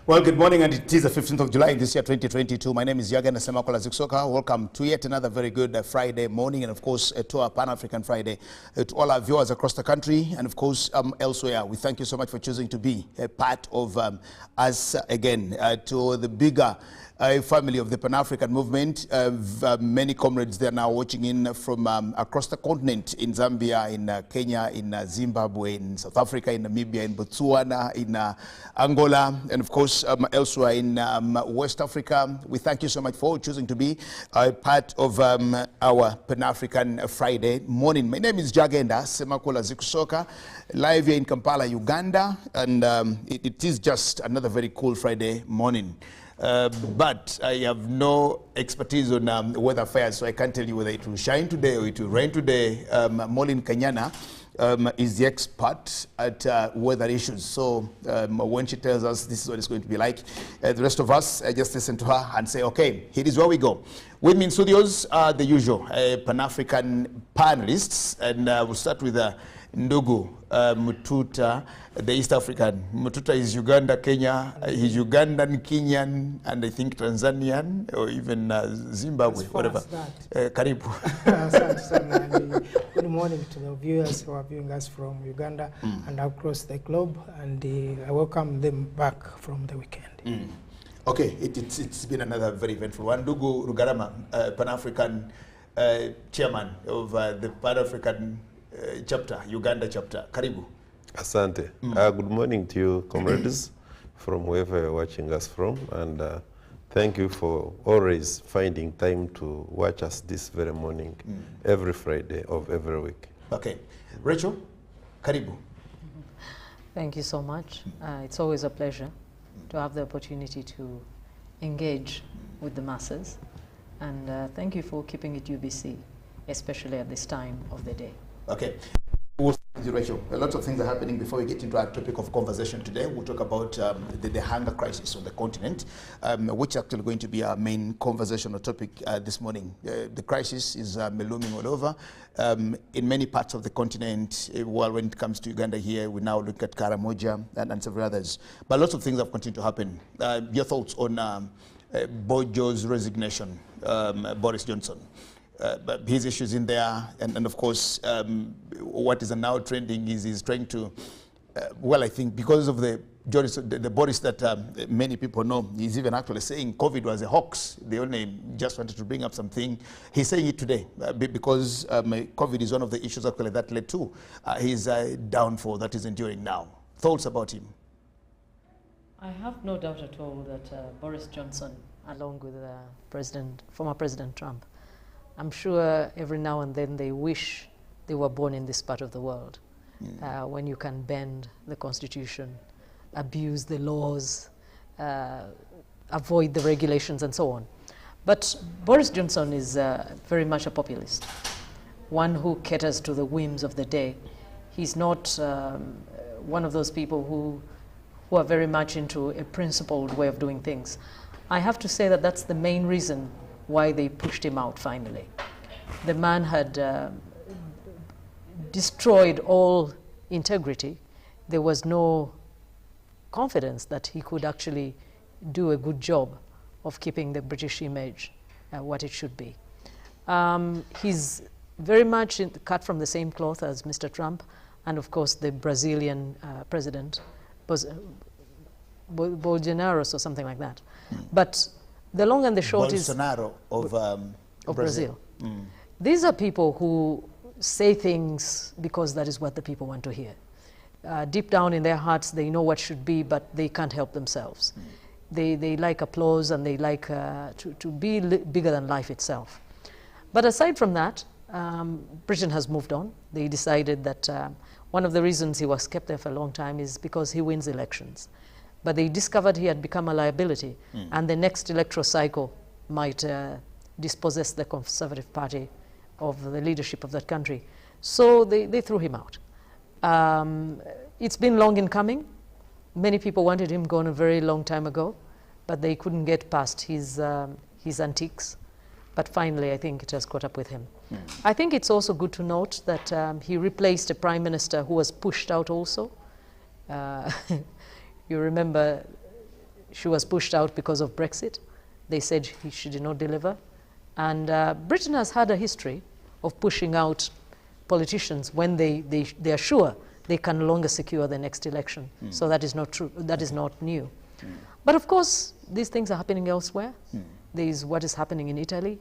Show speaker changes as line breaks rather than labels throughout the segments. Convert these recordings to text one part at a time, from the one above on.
Well, good morning, and it is the 15th of July this year, 2022. My name is Uganda Semakola Ziksoka. Welcome to yet another very good Friday morning, and of course, to our Pan-African Friday. To all our viewers across the country, and of course, elsewhere, we thank you so much for choosing to be a part of us again, to the bigger family of the Pan-African movement. Many comrades there now watching in from across the continent, in Zambia, in Kenya, in Zimbabwe, in South Africa, in Namibia, in Botswana, in Angola, and of course elsewhere in West Africa. We thank you so much for choosing to be part of our Pan-African Friday morning. My name is Jagenda Semakola Zikusoka, live here in Kampala, Uganda, and it is just another very cool Friday morning. But I have no expertise on weather affairs, so I can't tell you whether it will shine today or it will rain today. Molin Kanyana is the expert at weather issues. So when she tells us this is what it's going to be like, the rest of us just listen to her and say, okay, here is where we go. With me in studios are the usual Pan-African panelists, and we'll start with Ndugu Mututa, the East African. Mututa is Uganda, Kenya. He's Ugandan, Kenyan, and I think Tanzanian, or even Zimbabwe, whatever. Karibu.
Good morning to the viewers who are viewing us from Uganda and across the globe, and I welcome them back from the weekend.
Okay, it's been another very eventful one. Ndugu Rugarama, Pan-African chairman of the Pan-African chapter, Uganda chapter. Karibu.
Asante. Good morning to you, comrades, from wherever you're watching us from, and thank you for always finding time to watch us this very morning, every Friday of every week.
Okay. Rachel, Karibu.
Thank you so much. It's always a pleasure to have the opportunity to engage with the masses, and thank you for keeping it UBC, especially at this time of the day.
Okay. Rachel, a lot of things are happening. Before we get into our topic of conversation today, we'll talk about the hunger crisis on the continent, which is actually going to be our main conversational topic this morning. The crisis is looming all over. In many parts of the continent, well, when it comes to Uganda here, we now look at Karamoja and several others. But lots of things have continued to happen. Your thoughts on Bojo's resignation, Boris Johnson? His issues in there, and of course, what is now trending is he's trying to, well, I think because of the Boris that many people know, he's even actually saying COVID was a hoax. They only just wanted to bring up something. He's saying it today because COVID is one of the issues actually that led to his downfall that is enduring now. Thoughts about him?
I have no doubt at all that Boris Johnson, along with former President Trump, I'm sure every now and then they wish they were born in this part of the world, when you can bend the constitution, abuse the laws, avoid the regulations and so on. But Boris Johnson is very much a populist, one who caters to the whims of the day. He's not one of those people who are very much into a principled way of doing things. I have to say that that's the main reason why they pushed him out finally. The man had destroyed all integrity. There was no confidence that he could actually do a good job of keeping the British image what it should be. He's very much cut from the same cloth as Mr. Trump, and of course the Brazilian president, Bolsonaro or something like that. But the long and the short
Bolsonaro
of Brazil. These are people who say things because that is what the people want to hear. Deep down in their hearts, they know what should be, but they can't help themselves. They like applause, and they like to be bigger than life itself. But aside from that, Britain has moved on. They decided that one of the reasons he was kept there for a long time is because he wins elections. But they discovered he had become a liability, and the next electoral cycle might dispossess the Conservative Party of the leadership of that country. So they threw him out. It's been long in coming. Many people wanted him gone a very long time ago, but they couldn't get past his antics. But finally, I think it has caught up with him. I think it's also good to note that he replaced a prime minister who was pushed out also. You remember she was pushed out because of Brexit. They said she did not deliver. And Britain has had a history of pushing out politicians when they are sure they can no longer secure the next election. So that is not true. That is not new. But of course, these things are happening elsewhere. There is what is happening in Italy.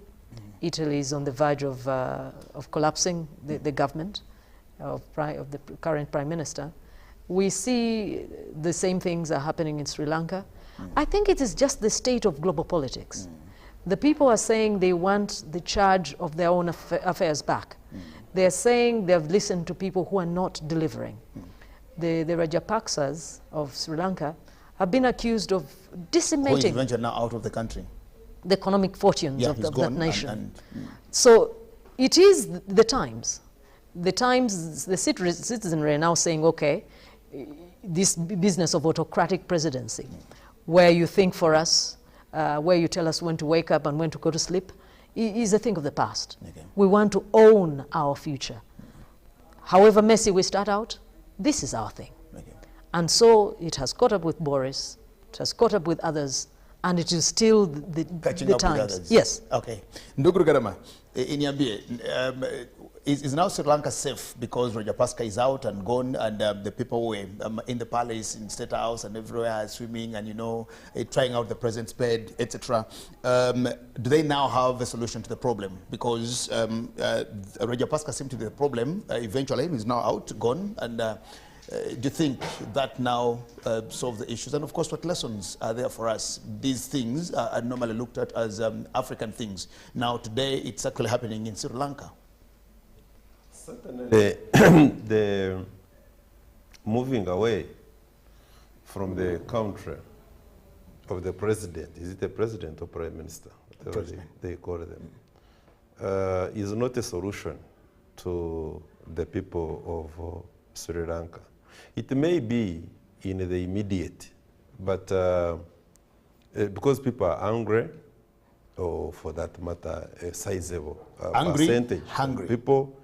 Italy is on the verge of collapsing the government of the current prime minister. We see the same things are happening in Sri Lanka. I think it is just the state of global politics. The people are saying they want the charge of their own affairs back. They're saying they've listened to people who are not delivering. The Rajapaksas of Sri Lanka have been accused of decimating.
Who is eventually now out of the country.
The economic fortunes of that nation.
And
so it is the times. The times, the citizenry are now saying, okay, this business of autocratic presidency, where you think for us, where you tell us when to wake up and when to go to sleep, is a thing of the past.
Okay.
We want to own our future. However messy we start out, this is our thing.
Okay.
And so it has caught up with Boris, it has caught up with others, and it is still
Catching
the
up
times.
with others.
Yes.
Okay. Ndugu Garama, Inyambie, is now Sri Lanka safe because Rajapaksa is out and gone, and the people who were in the palace, in State House and everywhere are swimming and, you know, trying out the president's bed, etc. Do they now have a solution to the problem? Because Rajapaksa seemed to be the problem. Eventually, he's now out, gone, and do you think that now solves the issues? And of course, what lessons are there for us? These things are normally looked at as African things. Now, today, it's actually happening in Sri Lanka.
The moving away from the country of the president, is it the president or prime minister, whatever they call them, is not a solution to the people of Sri Lanka. It may be in the immediate, but because people are angry, or for that matter, a sizable percentage of people,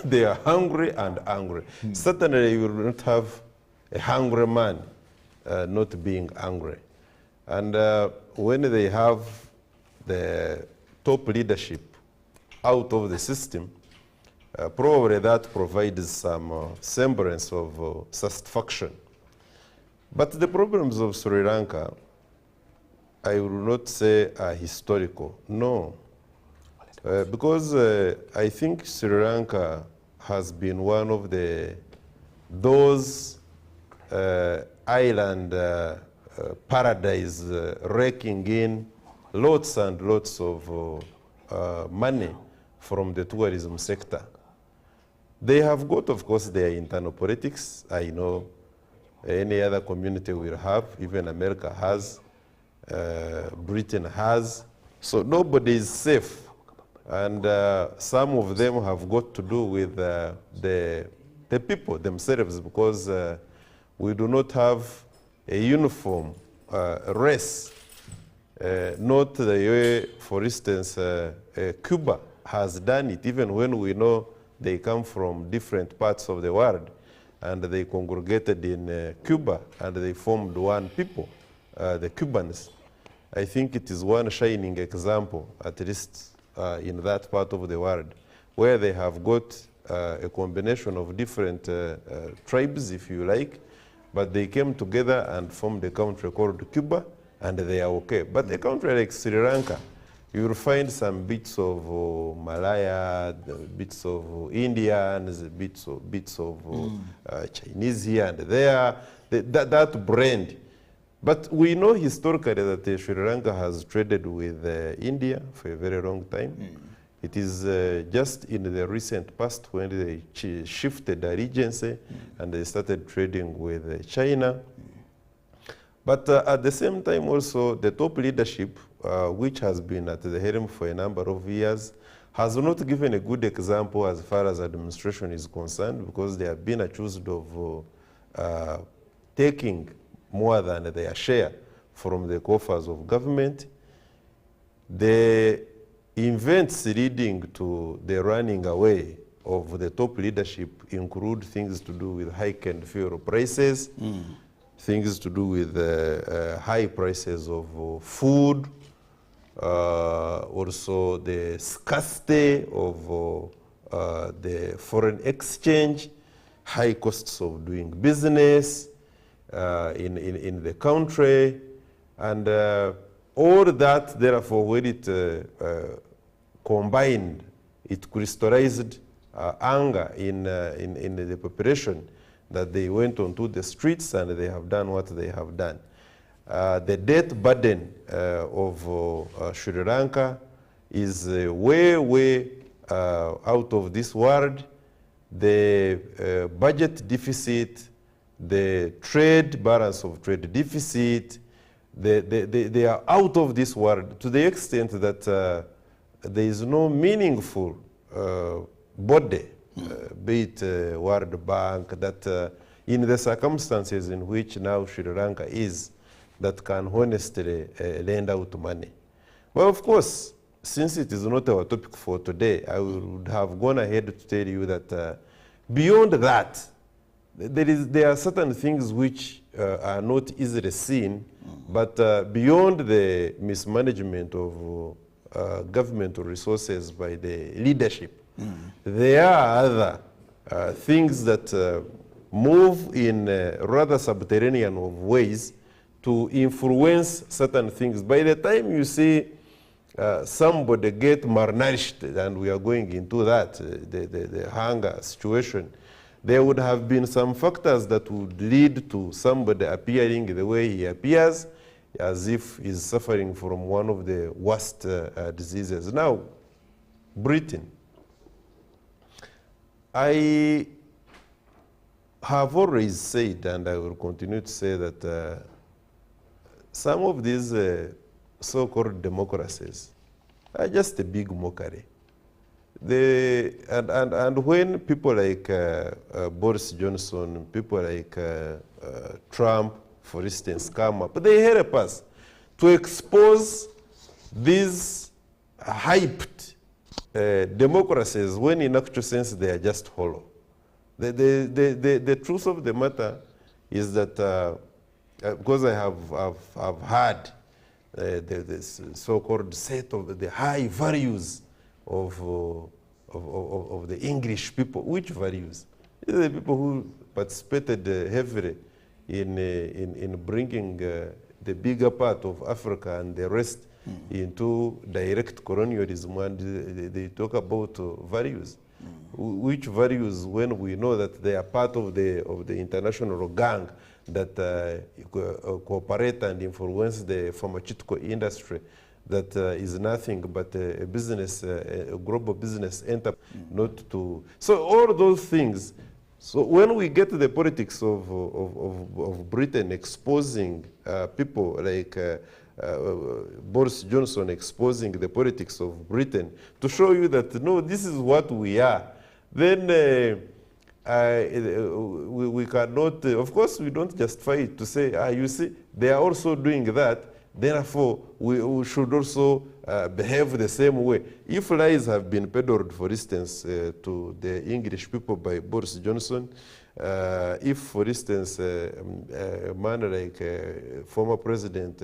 they are hungry and angry. Certainly you will not have a hungry man not being angry. And when they have the top leadership out of the system, probably that provides some semblance of satisfaction. But the problems of Sri Lanka, I will not say are historical, no. Because I think Sri Lanka has been one of those island paradise raking in lots and lots of money from the tourism sector. They have got, of course, their internal politics. I know any other community will have, even America has, Britain has. So nobody is safe. And some of them have got to do with the people themselves, because we do not have a uniform race, not the way, for instance, Cuba has done it, even when we know they come from different parts of the world, and they congregated in Cuba, and they formed one people, the Cubans. I think it is one shining example, at least in that part of the world, where they have got a combination of different tribes, if you like, but they came together and formed a country called Cuba, and they are okay. But a country like Sri Lanka, you will find some bits of Malaya, bits of Indians, bits of Chinese here and there, that blend. But we know historically that Sri Lanka has traded with India for a very long time. It is just in the recent past when they shifted allegiance and they started trading with China. But at the same time also, the top leadership, which has been at the helm for a number of years, has not given a good example as far as administration is concerned, because they have been accused of taking more than their share from the coffers of government. The events leading to the running away of the top leadership include things to do with heightened fuel prices, things to do with high prices of food, also the scarcity of the foreign exchange, high costs of doing business in the country, and all that, therefore, when it combined, it crystallized anger in the population, that they went onto the streets and they have done what they have done. The debt burden of Sri Lanka is way out of this world. The budget deficit, the trade balance of trade deficit, they are out of this world, to the extent that there is no meaningful body, be it World Bank, that in the circumstances in which now Sri Lanka is, that can honestly lend out money. Well, of course, since it is not our topic for today, I would have gone ahead to tell you that beyond that, there are certain things which are not easily seen, but beyond the mismanagement of governmental resources by the leadership, there are other things that move in rather subterranean of ways to influence certain things. By the time you see somebody get malnourished, and we are going into that, the hunger situation, there would have been some factors that would lead to somebody appearing the way he appears, as if he's suffering from one of the worst diseases. Now, Britain. I have always said, and I will continue to say, that some of these so-called democracies are just a big mockery. And when people like Boris Johnson, people like Trump, for instance, come up, they help us to expose these hyped democracies, when in actual sense they are just hollow. The truth of the matter is that because I have had this so-called set of the high values of the English people. Which values? These are the people who participated heavily in bringing the bigger part of Africa and the rest into direct colonialism, and they talk about values. Which values, when we know that they are part of the international gang that cooperate and influence the pharmaceutical industry, that is nothing but a business, a global business enterprise, not to. So all those things. So when we get to the politics of Britain exposing people like Boris Johnson exposing the politics of Britain to show you that, no, this is what we are, then we cannot, of course, we don't justify it to say, you see, they are also doing that, therefore we should also behave the same way. If lies have been peddled, for instance, to the English people by Boris Johnson, if, for instance, a man like former President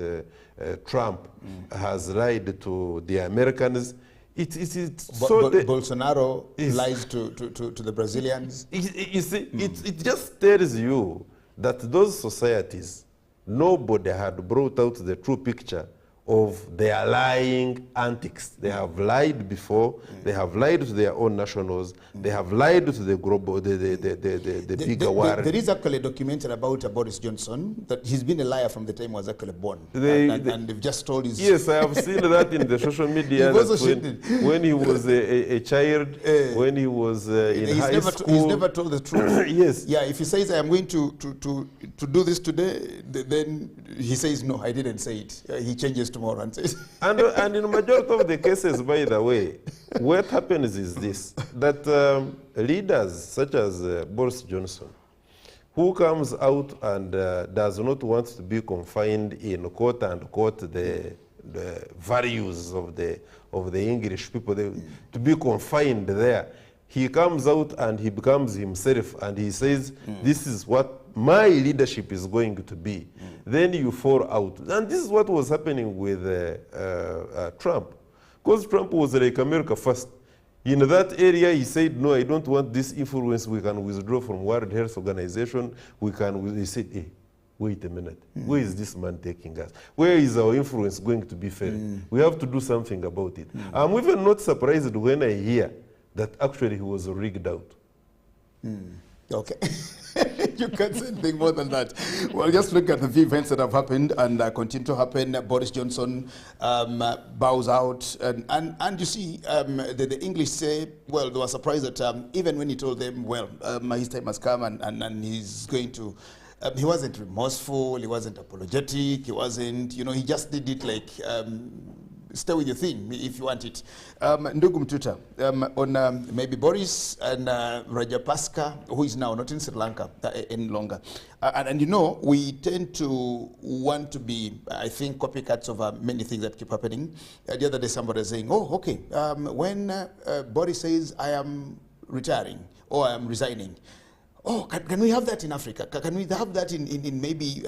Trump has lied to the Americans,
Bolsonaro lies to the Brazilians.
You see, it just tells you that those societies, nobody had brought out the true picture of their lying antics. They have lied before, they have lied to their own nationals, they have lied to the global, the bigger world.
There is actually a documentary about Boris Johnson, that he's been a liar from the time he was actually born. And they've just told his...
Yes, I have seen that in the social media. When he was a child, when he was in high school.
He's never told the truth.
Yes.
Yeah, if he says, I am going to do this today, then he says, no, I didn't say it. He changes tomorrow and says.
And in the majority of the cases, by the way, what happens is this, that leaders such as Boris Johnson, who comes out and does not want to be confined in quote unquote the values of the English people, to be confined there, he comes out and he becomes himself and he says, this is what my leadership is going to be, then you fall out. And this is what was happening with Trump. Because Trump was like America first. In that area, he said, no, I don't want this influence. We can withdraw from World Health Organization. He said, hey, wait a minute. Where is this man taking us? Where is our influence going to be felt? We have to do something about it. I'm even not surprised when I hear that actually he was rigged out.
Okay. You can't say anything more than that. Well, just look at the few events that have happened and continue to happen. Boris Johnson bows out. And you see, the English say, well, they were surprised that even when he told them, well, his time has come and he's going to, he wasn't remorseful, he wasn't apologetic, he wasn't, he just did it like, stay with your thing if you want it. Ndugu Mtuta, on maybe Boris and Rajapaksa, who is now not in Sri Lanka any longer. And we tend to want to be, I think, copycats of many things that keep happening. The other day somebody was saying, oh, okay, when Boris says, I am retiring or I am resigning, oh, can we have that in Africa? Can we have that in maybe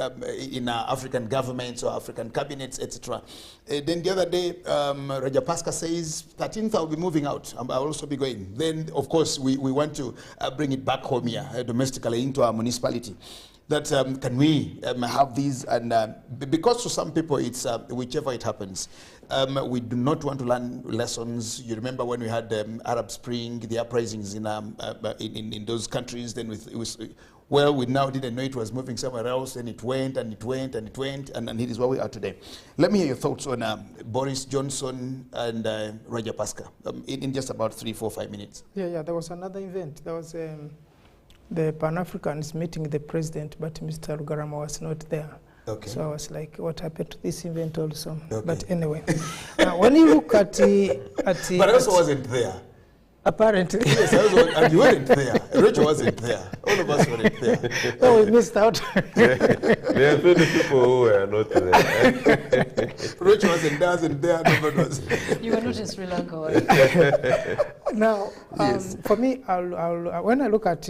in African governments or African cabinets, etc.? Then the other day, Rajapaksa says, 13th I'll be moving out. I'll also be going. Then, of course, we want to bring it back home here, domestically, into our municipality. That can we have these? And because to some people, it's whichever it happens. We do not want to learn lessons. You remember when we had Arab Spring, the uprisings in those countries. Then we now didn't know it was moving somewhere else, and it went and it went and it went, and it is where we are today. Let me hear your thoughts on Boris Johnson and Rajapaksa in just about 3, 4, 5 minutes.
Yeah. There was another event. There was the Pan-Africans meeting the president, but Mr. Rugarama was not there.
Okay.
So I was like, what happened to this event also?
Okay.
But anyway, when you look at
but I also wasn't there.
Apparently.
Yes, and you weren't there. Rachel wasn't there. All of us weren't there.
Oh, we missed out.
There are many people who were not there.
Rachel wasn't there. Nobody was.
You were not in Sri Lanka, were you?
Now,
Yes.
for me, when I look at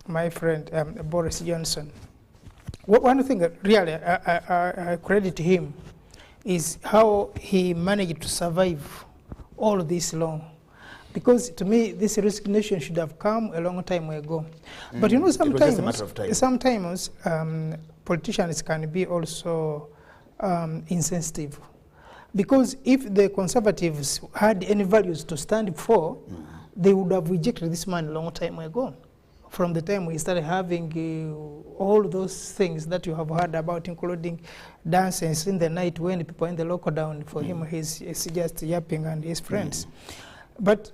my friend Boris Johnson, one thing that really I credit him is how he managed to survive all this long. Because to me, this resignation should have come a long time ago. But
it was just a matter of time.
sometimes politicians can be also insensitive. Because if the Conservatives had any values to stand for, they would have rejected this man a long time ago. From the time we started having all those things that you have heard about, including dances in the night when people in the lockdown, for him, he's just yapping and his friends. But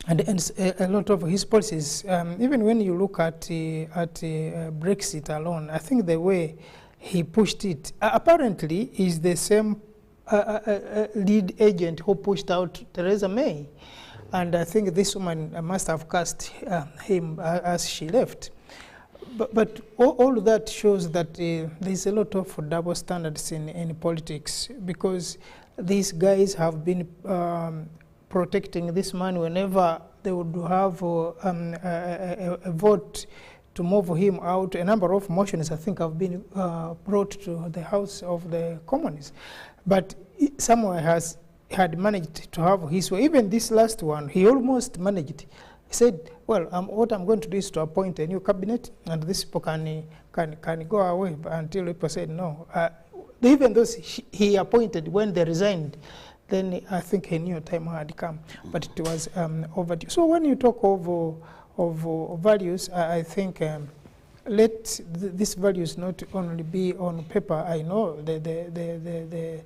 and a lot of his policies, even when you look at Brexit alone, I think the way he pushed it, apparently is the same lead agent who pushed out Theresa May. And I think this woman must have cast him as she left. But all that shows that there's a lot of double standards in politics, because these guys have been protecting this man whenever they would have a vote to move him out. A number of motions, I think, have been brought to the House of the Commons. But someone had managed to have his way. Even this last one, he almost managed. He said, well, what I'm going to do is to appoint a new cabinet, and these people can go away, until people said no. Even those he appointed, when they resigned, then I think he knew time had come, but it was overdue. So when you talk of values, I think let these values not only be on paper. I know the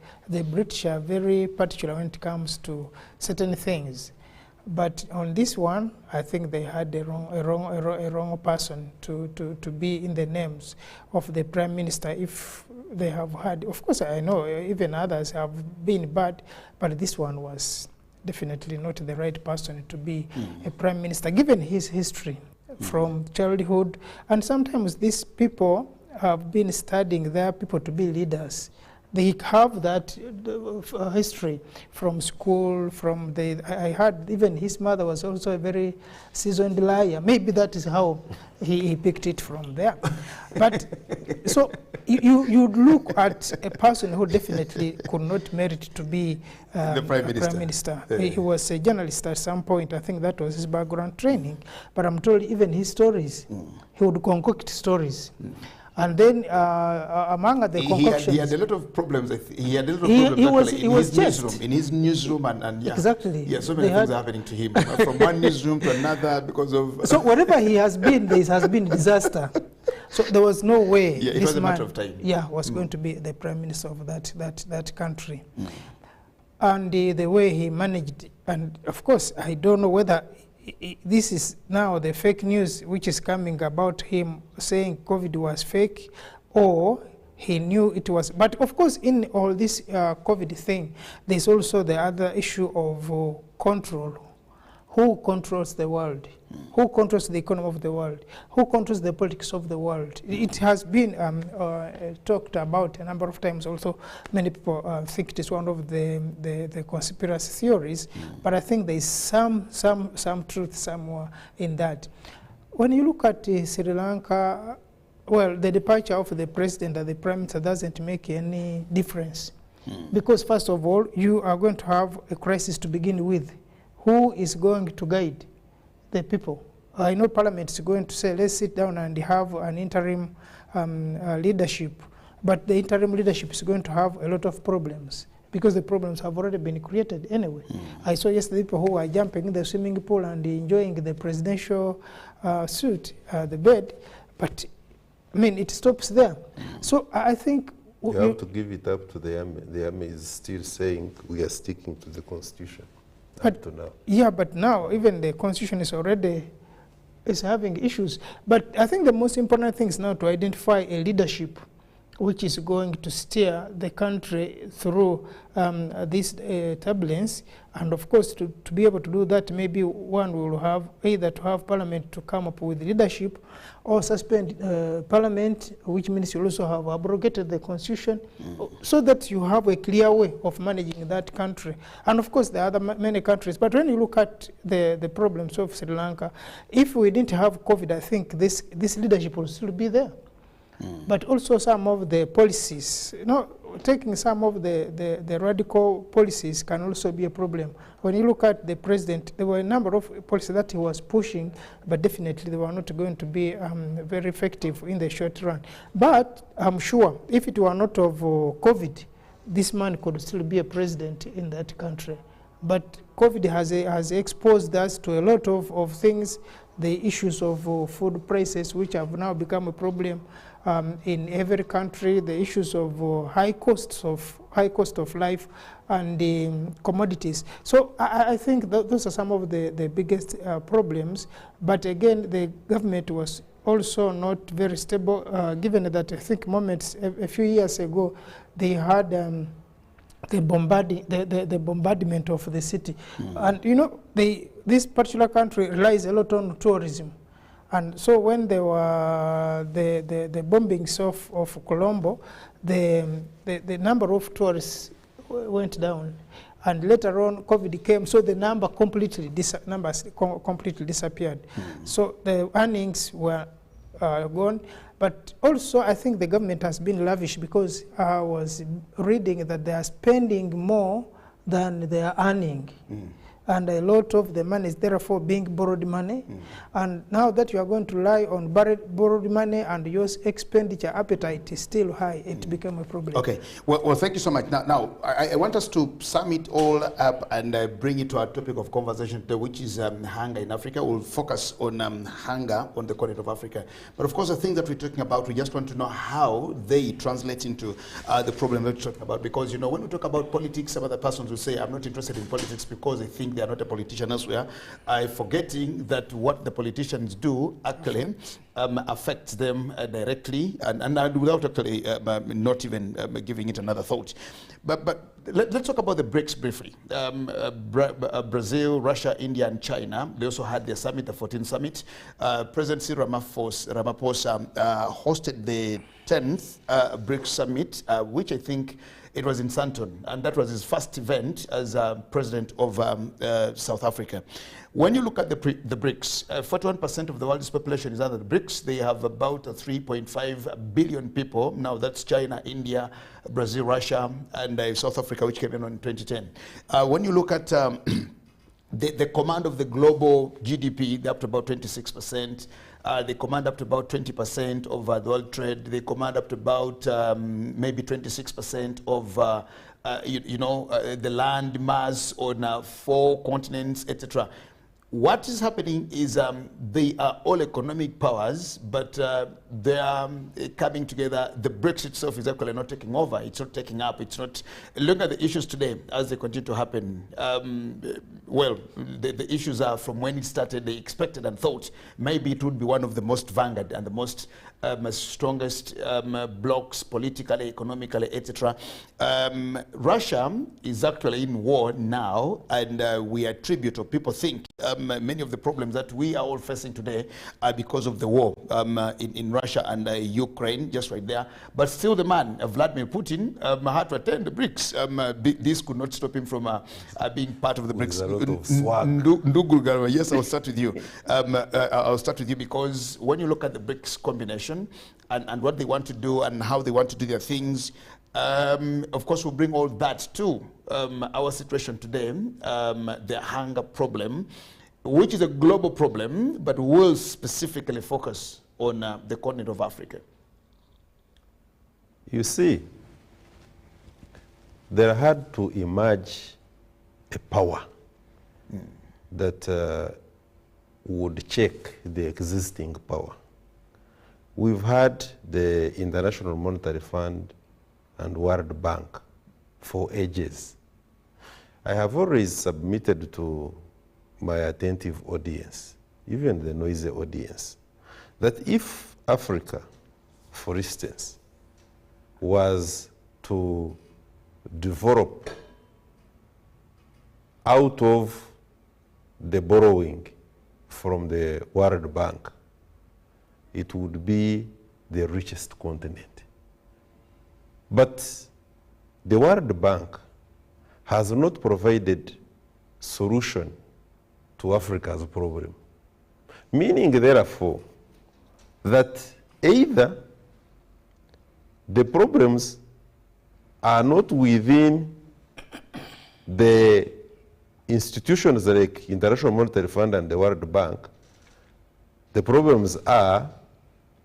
British are very particular when it comes to certain things, but on this one, I think they had a wrong person to be in the names of the Prime Minister. If they have had, of course, I know even others have been bad, but this one was definitely not the right person to be a Prime Minister, given his history from childhood. And sometimes these people have been studying their people to be leaders. They have that history from school, from I heard even his mother was also a very seasoned liar. Maybe that is how he picked it from there. But so you look at a person who definitely could not merit to be
the Prime Minister.
Yeah. He was a journalist at some point. I think that was his background training. But I'm told even his stories, he would concoct stories. And then among the concoctions...
He had a lot of problems. He had a lot of problems in his newsroom. And yeah.
Exactly.
Yeah, so many things are happening to him. From one newsroom to another because of...
So wherever he has been, there has been disaster. So there was no way
it was a matter of time.
Yeah, was going to be the Prime Minister of that country. And the way he managed, and of course, I don't know whether this is now the fake news which is coming about him saying COVID was fake, or he knew it was. But of course, in all this COVID thing, there's also the other issue of control. Who controls the world? Who controls the economy of the world? Who controls the politics of the world? It has been talked about a number of times. Also, many people think it is one of the conspiracy theories, but I think there is some truth somewhere in that. When you look at Sri Lanka, well, the departure of the president and the prime minister doesn't make any difference, because first of all, you are going to have a crisis to begin with. Who is going to guide the people? I know Parliament is going to say, let's sit down and have an interim leadership, but the interim leadership is going to have a lot of problems because the problems have already been created anyway. I saw yesterday people who are jumping in the swimming pool and enjoying the presidential suit, the bed, but I mean, it stops there. So I think
you have to give it up to the army. The army is still saying we are sticking to the constitution. Up to now.
Yeah, but now even the constitution is already having issues. But I think the most important thing is now to identify a leadership which is going to steer the country through this turbulence. And of course, to be able to do that, maybe one will have either to have Parliament to come up with leadership or suspend Parliament, which means you also have abrogated the Constitution, so that you have a clear way of managing that country. And of course, there are other many countries. But when you look at the problems of Sri Lanka, if we didn't have COVID, I think this leadership will still be there. But also some of the policies, taking some of the radical policies can also be a problem. When you look at the president, there were a number of policies that he was pushing, but definitely they were not going to be very effective in the short run. But I'm sure if it were not of COVID, this man could still be a president in that country. But COVID has exposed us to a lot of things, the issues of food prices, which have now become a problem in every country, the issues of high cost of life, and commodities. So I think those are some of the biggest problems. But again, the government was also not very stable, given that I think a few years ago, they had the bombardment of the city. And this particular country relies a lot on tourism. And so when there were the bombings of Colombo, the number of tourists went down. And later on, COVID came, so the numbers completely disappeared. So the earnings were gone. But also, I think the government has been lavish, because I was reading that they are spending more than they are earning. And a lot of the money is therefore being borrowed money. And now that you are going to rely on borrowed money and your expenditure appetite is still high, it became a problem. Okay,
well, thank you so much. Now I want us to sum it all up and bring it to our topic of conversation today, which is hunger in Africa. We'll focus on hunger on the continent of Africa. But of course, the things that we're talking about, we just want to know how they translate into the problem that we're talking about. Because, when we talk about politics, some other persons will say, I'm not interested in politics because they think they are not a politician elsewhere, forgetting that what the politicians do actually affects them directly and without actually not even giving it another thought. But let's talk about the BRICS briefly. Brazil, Russia, India, and China, they also had their summit, the 14th summit. President Cyril Ramaphosa hosted the 10th BRICS summit, which I think It was in Sandton, and that was his first event as president of South Africa. When you look at the BRICS, 41% of the world's population is under the BRICS. They have about 3.5 billion people. Now that's China, India, Brazil, Russia, and South Africa, which came in 2010. When you look at the command of the global GDP, they're up to about 26%. They command up to about 20% of the world trade. They command up to about maybe 26% of the land mass on 4 continents, etc. What is happening is they are all economic powers, but they are coming together. The BRICS itself is actually not taking over. It's not taking up. It's not. Look at the issues today as they continue to happen. Well, the issues are from when it started, they expected and thought maybe it would be one of the most vanguard and the most strongest blocks politically, economically, etc. Russia is actually in war now, and we attribute, or people think, many of the problems that we are all facing today are because of the war in Russia and Ukraine, just right there. But still the man, Vladimir Putin, had to attend the BRICS. This could not stop him from being part of the BRICS.
A lot of swag.
Yes, I'll start with you. I'll start with you because when you look at the BRICS combination and what they want to do and how they want to do their things, of course, we'll bring all that to our situation today, the hunger problem, which is a global problem, but will specifically focus on the continent of Africa.
You see, there had to emerge a power that would check the existing power. We've had the International Monetary Fund and World Bank for ages. I have always submitted to my attentive audience, even the noisy audience, that if Africa, for instance, was to develop out of the borrowing from the World Bank, it would be the richest continent. But the World Bank has not provided solution to Africa's problem. Meaning, therefore, that either the problems are not within the institutions like International Monetary Fund and the World Bank, the problems are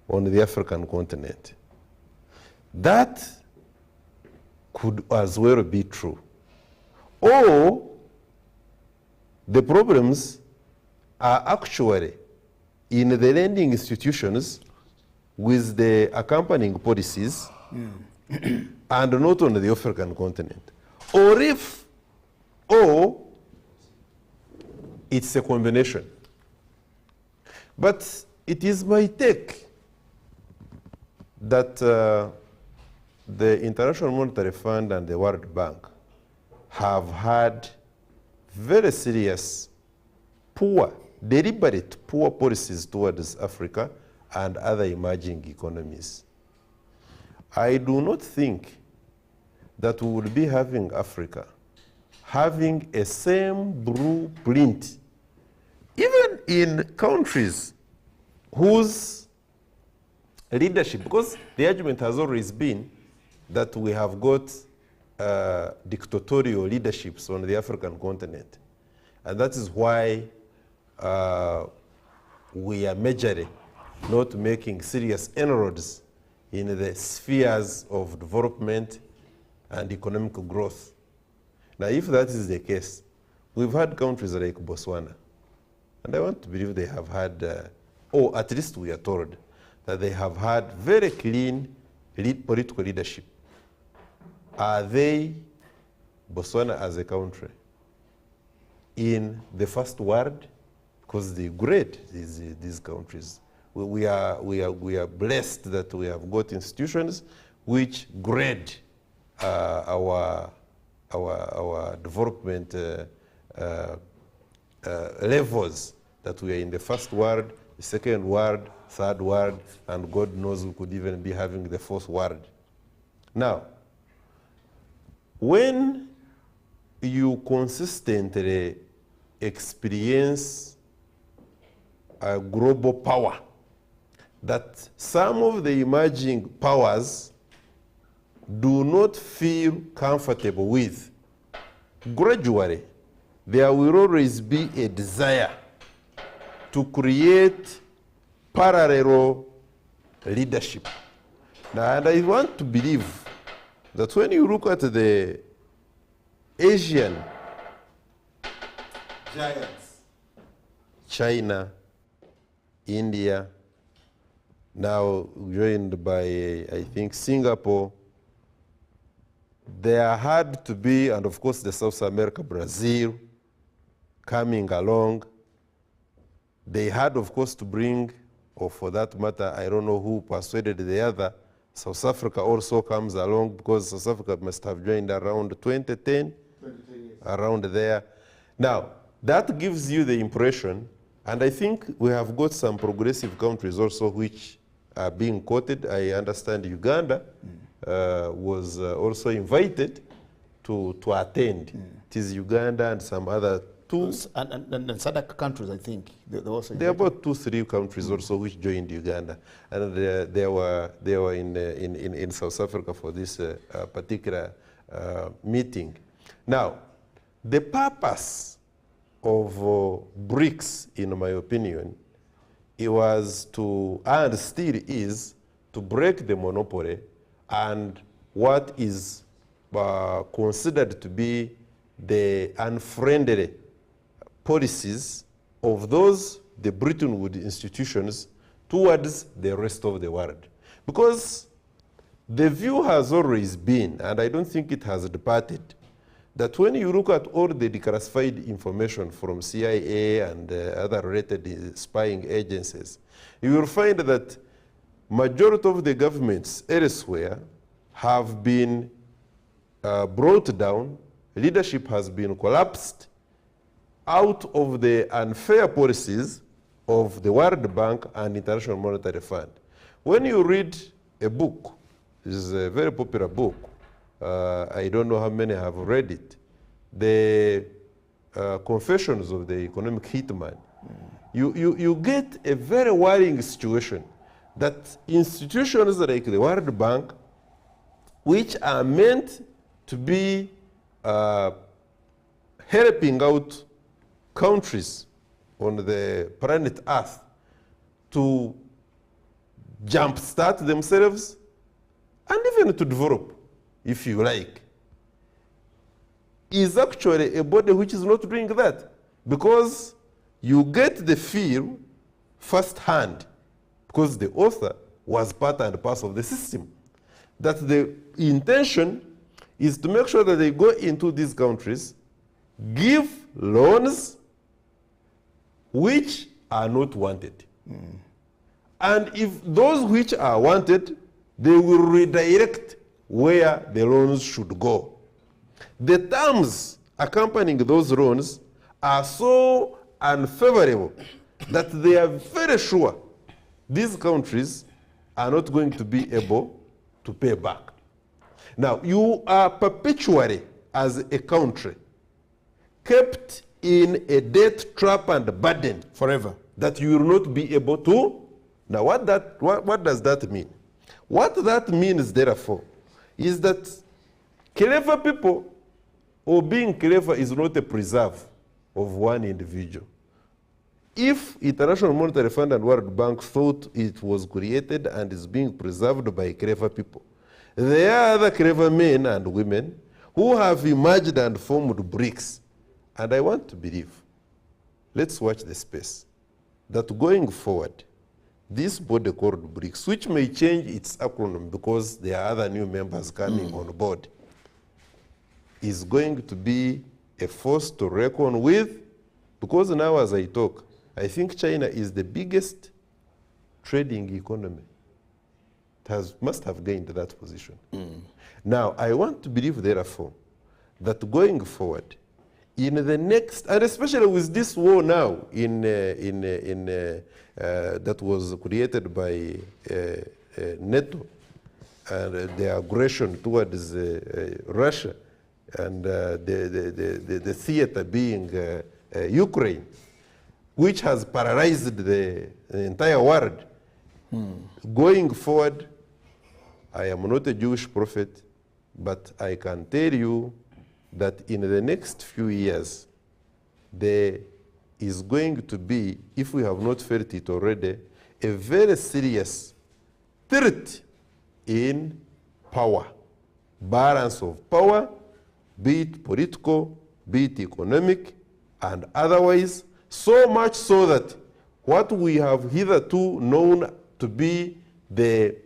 on the African continent. That could as well be true. Or the problems are actually in the lending institutions with the accompanying policies and not on the African continent. Or it's a combination. But it is my take that the International Monetary Fund and the World Bank have had very serious, deliberate poor policies towards Africa and other emerging economies. I do not think that we will be having Africa having a same blueprint, even in countries whose leadership, because the argument has always been that we have got dictatorial leaderships on the African continent. And that is why we are majorly not making serious inroads in the spheres of development and economic growth. Now, if that is the case, we've had countries like Botswana, and I want to believe they have had, or at least we are told, that they have had very clean political leadership. Are they, Botswana as a country, in the first world? Because they grade these countries. We are blessed that we have got institutions which grade our development levels, that we are in the first world, the second world, third world, and God knows we could even be having the fourth world. Now, when you consistently experience a global power that some of the emerging powers do not feel comfortable with, gradually there will always be a desire to create parallel leadership. Now, and I want to believe that when you look at the Asian giants, China, India, now joined by, I think, Singapore, there had to be, and of course the South America, Brazil, coming along. They had, of course, to bring, or for that matter, I don't know who persuaded the other, South Africa also comes along, because South Africa must have joined around 2010, around there. Now, that gives you the impression, and I think we have got some progressive countries also which are being quoted. I understand Uganda was also invited to attend. It is Uganda and some other two.
And SADC countries, I think.
There are about 2-3 countries also which joined Uganda. And they were in South Africa for this particular meeting. Now, the purpose of BRICS, in my opinion, it was to, and still is, to break the monopoly and what is considered to be the unfriendly policies of those, the Bretton Woods institutions, towards the rest of the world. Because the view has always been, and I don't think it has departed, that when you look at all the declassified information from CIA and other related spying agencies, you will find that majority of the governments elsewhere have been brought down, leadership has been collapsed out of the unfair policies of the World Bank and International Monetary Fund. When you read a book, this is a very popular book, I don't know how many have read it, the Confessions of the Economic Hitman, you get a very worrying situation that institutions like the World Bank, which are meant to be helping out countries on the planet Earth to jumpstart themselves and even to develop, if you like, is actually a body which is not doing that, because you get the feel firsthand, because the author was part and parcel of the system, that the intention is to make sure that they go into these countries, give loans which are not wanted. And if those which are wanted, they will redirect where the loans should go. The terms accompanying those loans are so unfavorable that they are very sure these countries are not going to be able to pay back. Now, you are perpetually, as a country, kept in a debt trap and burden
Forever.
that you will not be able to. Now, what does that mean? What that means, therefore, is that clever people, or being clever, is not a preserve of one individual. If International Monetary Fund and World Bank thought it was created and is being preserved by clever people, there are other clever men and women who have emerged and formed BRICS. And I want to believe, let's watch the space, that going forward, this body called BRICS, which may change its acronym because there are other new members coming on board, is going to be a force to reckon with, because now as I talk, I think China is the biggest trading economy. It must have gained that position. Now, I want to believe, therefore, that going forward, in the next, and especially with this war now that was created by NATO and the aggression towards Russia and the theater being Ukraine, which has paralyzed the entire world. Going forward, I am not a Jewish prophet, but I can tell you that in the next few years, there is going to be, if we have not felt it already, a very serious threat in power, balance of power, be it political, be it economic, and otherwise, so much so that what we have hitherto known to be the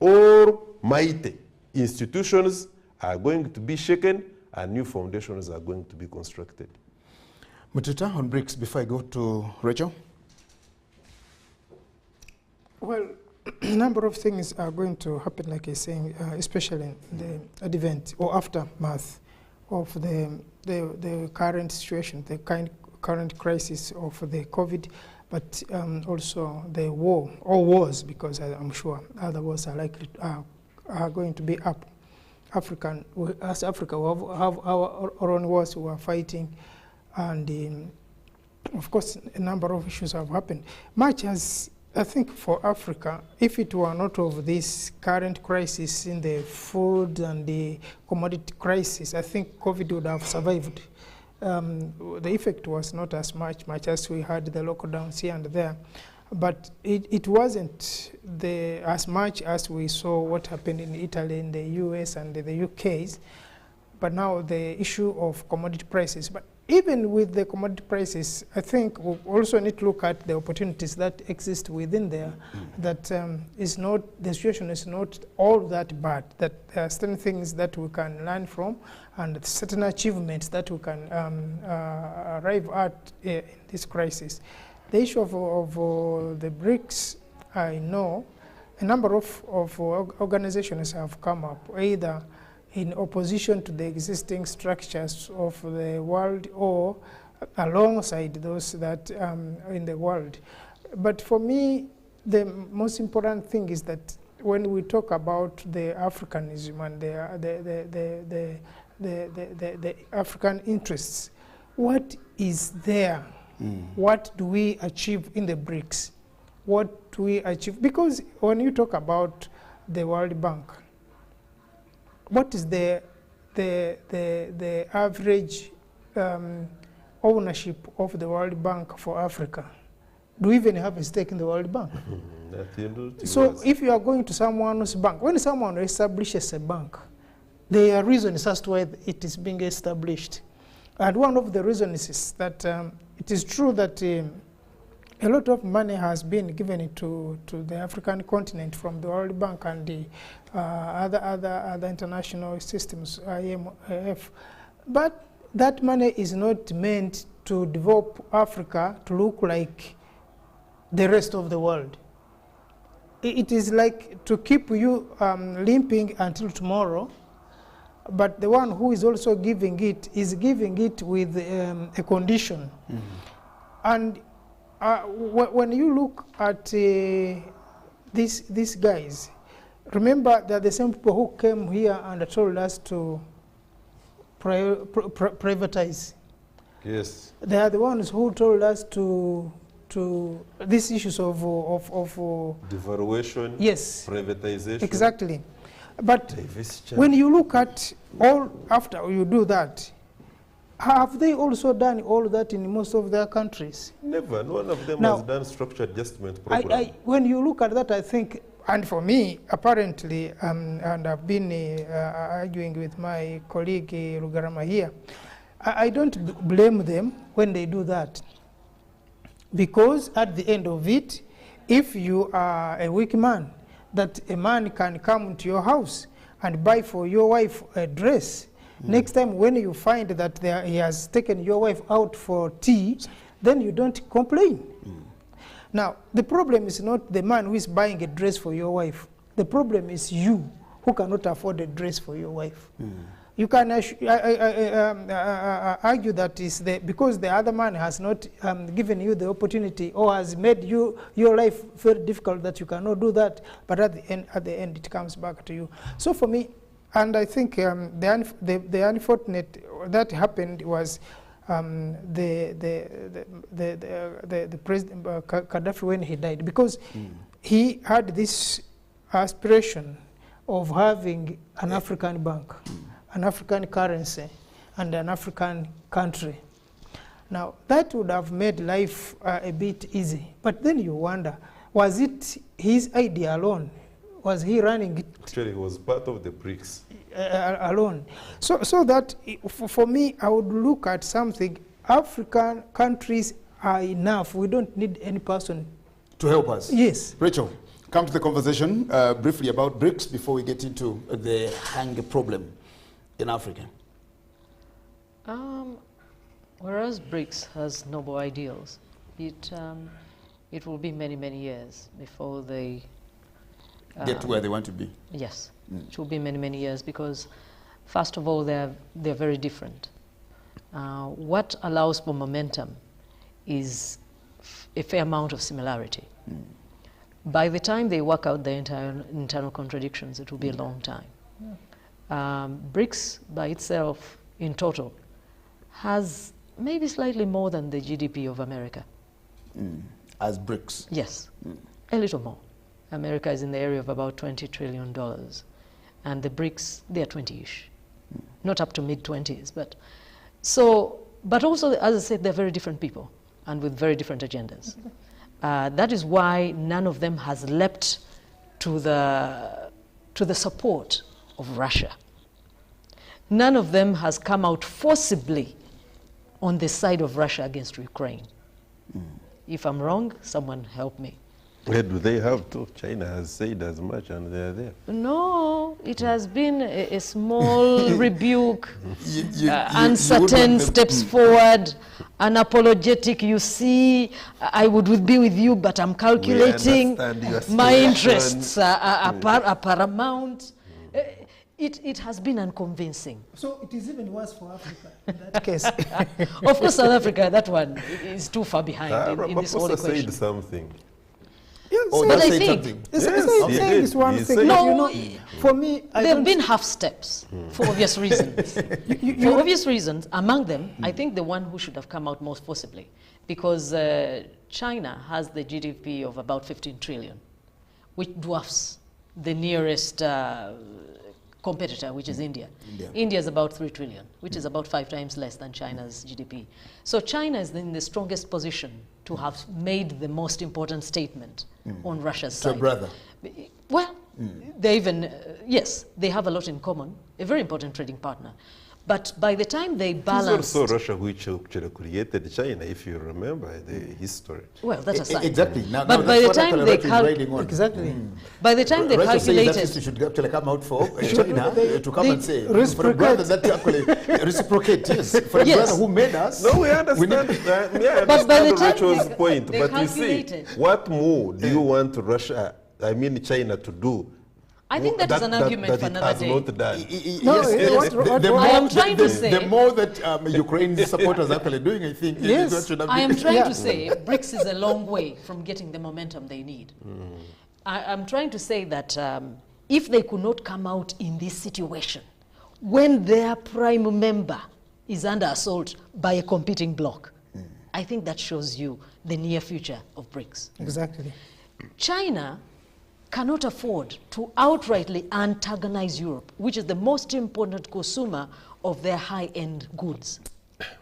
almighty institutions are going to be shaken and new foundations are going to be constructed.
Mututa, on BRICS, before I go to Rachel.
Well, a number of things are going to happen, like I was saying, especially in the advent or aftermath of the current situation, the current crisis of the COVID, but also the war, or wars, because I'm sure other wars are likely are going to be up. As Africa, we have our own wars we are fighting, and of course a number of issues have happened. Much as I think for Africa, if it were not of this current crisis in the food and the commodity crisis, I think COVID would have survived. The effect was not as much as we had the lockdowns here and there, but it wasn't as much as we saw what happened in Italy, in the US and the UKs. But now the issue of commodity prices. But even with the commodity prices, I think we also need to look at the opportunities that exist within there. That is not, the situation is not all that bad. That there are certain things that we can learn from, and certain achievements that we can arrive at in this crisis. The issue of the BRICS, I know a number of organizations have come up, either in opposition to the existing structures of the world or alongside those that in the world. But for me, the most important thing is that when we talk about the Africanism and the African interests, what is there? What do we achieve in the BRICS? What do we achieve? Because when you talk about the World Bank, what is the average ownership of the World Bank for Africa? Do we even have a stake in the World Bank? So if you are going to someone's bank, when someone establishes a bank, there are reasons as to why it is being established. And one of the reasons is that it is true that a lot of money has been given to the African continent from the World Bank and the other international systems, IMF. But that money is not meant to develop Africa to look like the rest of the world. It is like to keep you limping until tomorrow, but the one who is also giving it is giving it with a condition. And when you look at these guys, remember that the same people who came here and told us to privatize.
Yes.
They are the ones who told us to these issues of
devaluation,
yes,
privatization.
Exactly. But when you look at all after you do that, have they also done all that in most of their countries?
Never. None of them has done structured adjustment program.
When you look at that, I think, and for me, apparently, and I've been arguing with my colleague Rugarama here, I don't blame them when they do that. Because at the end of it, if you are a weak man, that a man can come to your house and buy for your wife a dress. Next time when you find that he has taken your wife out for tea, then you don't complain. Now, the problem is not the man who is buying a dress for your wife. The problem is you who cannot afford a dress for your wife. You can argue that is because the other man has not given you the opportunity or has made your life very difficult that you cannot do that. But at the end, it comes back to you. So for me, And I think the unfortunate that happened was the president Gaddafi when he died, because he had this aspiration of having an African bank, an African currency, and an African country. Now, that would have made life a bit easy. But then you wonder, was it his idea alone? Was he running it?
Actually, it was part of the BRICS.
Alone. So that, for me, I would look at something. African countries are enough. We don't need any person
to help us.
Yes.
Rachel, come to the conversation briefly about BRICS before we get into the hunger problem in Africa.
Whereas BRICS has noble ideals, it will be many, many years before they
get to where they want to be.
Yes, it will be many, many years because, first of all, they're very different. What allows for momentum is a fair amount of similarity. By the time they work out their internal contradictions, it will be a long time. BRICS by itself, in total, has maybe slightly more than the GDP of America.
As BRICS?
Yes, a little more. America is in the area of about $20 trillion. And the BRICS, they're 20-ish. Not up to mid-20s, but also, as I said, they're very different people and with very different agendas. That is why none of them has leapt to the support of Russia. None of them has come out forcibly on the side of Russia against Ukraine. If I'm wrong, someone help me.
Where do they have to? China has said as much and they're there.
No, it has been a small rebuke, uncertain steps forward, unapologetic, you see, I would be with you, but I'm calculating, my interests are paramount. It has been unconvincing.
So it is even worse for Africa in that case.
Of course, South Africa, that one is too far behind in this whole equation.
Said something.
Yes,
Oh,
but
that's
I
saying
think
something.
Saying is one thing.
No,
You know, for me,
there have been half steps for obvious reasons. For obvious reasons, among them, I think the one who should have come out most forcibly, because China has the GDP of about 15 trillion, which dwarfs the nearest competitor, which is India. India is about 3 trillion, which is about 5 times less than China's GDP. So China is in the strongest position to have made the most important statement on Russia's side.
To a brother.
Well, they even, yes, they have a lot in common, a very important trading partner. But by the time they balanced...
It's also Russia which actually created China, if you remember the history.
Well, that's aside.
Exactly.
But by the time they by the time they calculated...
That you should actually come out for China to come and say,
for
a brother that actually reciprocate, yes. For a brother who made us...
No, we understand.
But by the time
Rachel's point.
they
But you see, what more do you want Russia, China to do?
I think that is an argument for another day.
Not done.
I am trying to say...
The more that Ukraine's supporters are actually doing, I think...
Yes.
I am trying to say BRICS is a long way from getting the momentum they need. I'm trying to say that if they could not come out in this situation, when their prime member is under assault by a competing bloc, I think that shows you the near future of BRICS.
Exactly.
China cannot afford to outrightly antagonize Europe, which is the most important consumer of their high-end goods.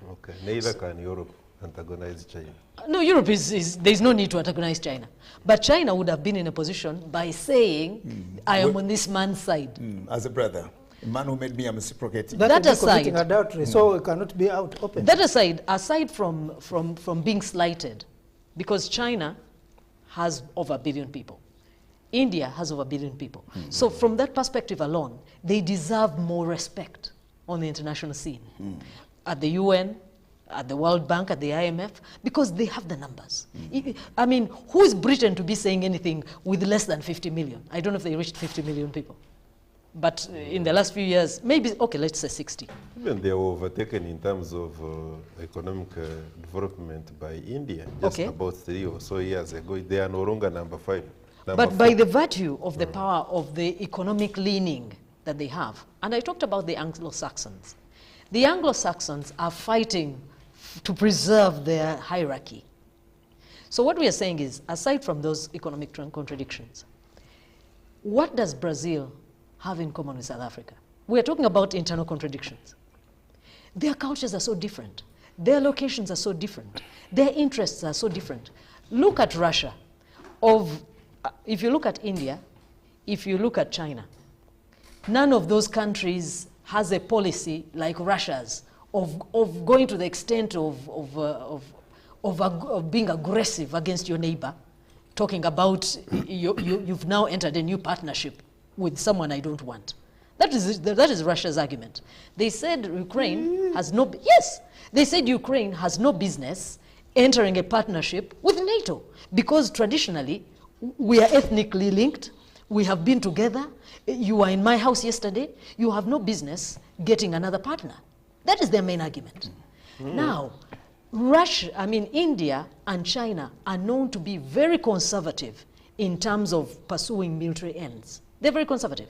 Okay, neither can Europe antagonize China.
No, Europe there's no need to antagonize China. But China would have been in a position by saying, I am on this man's side.
As a brother. A man who made me, I'm reciprocating.
That is committing adultery, so it cannot be out open.
That aside from being slighted, because China has over 1 billion people. India has over 1 billion people. So from that perspective alone, they deserve more respect on the international scene. At the UN, at the World Bank, at the IMF, because they have the numbers. I mean, who is Britain to be saying anything with less than 50 million? I don't know if they reached 50 million people. But in the last few years, maybe, okay, let's say 60.
Even they were overtaken in terms of economic development by India just about 3 or so years ago. They are no longer number 5.
But by the virtue of the power of the economic leaning that they have. And I talked about the Anglo-Saxons. The Anglo-Saxons are fighting to preserve their hierarchy. So what we are saying is, aside from those economic contradictions, what does Brazil have in common with South Africa? We are talking about internal contradictions. Their cultures are so different. Their locations are so different. Their interests are so different. Look at Russia. If you look at India, if you look at China, none of those countries has a policy like Russia's of going to the extent of being aggressive against your neighbor, talking about you've now entered a new partnership with someone I don't want. That is Russia's argument. They said Ukraine has no, yes, they said Ukraine has no business entering a partnership with NATO because traditionally we are ethnically linked, we have been together, you were in my house yesterday, you have no business getting another partner. That is their main argument. Now, India and China are known to be very conservative in terms of pursuing military ends. They're very conservative.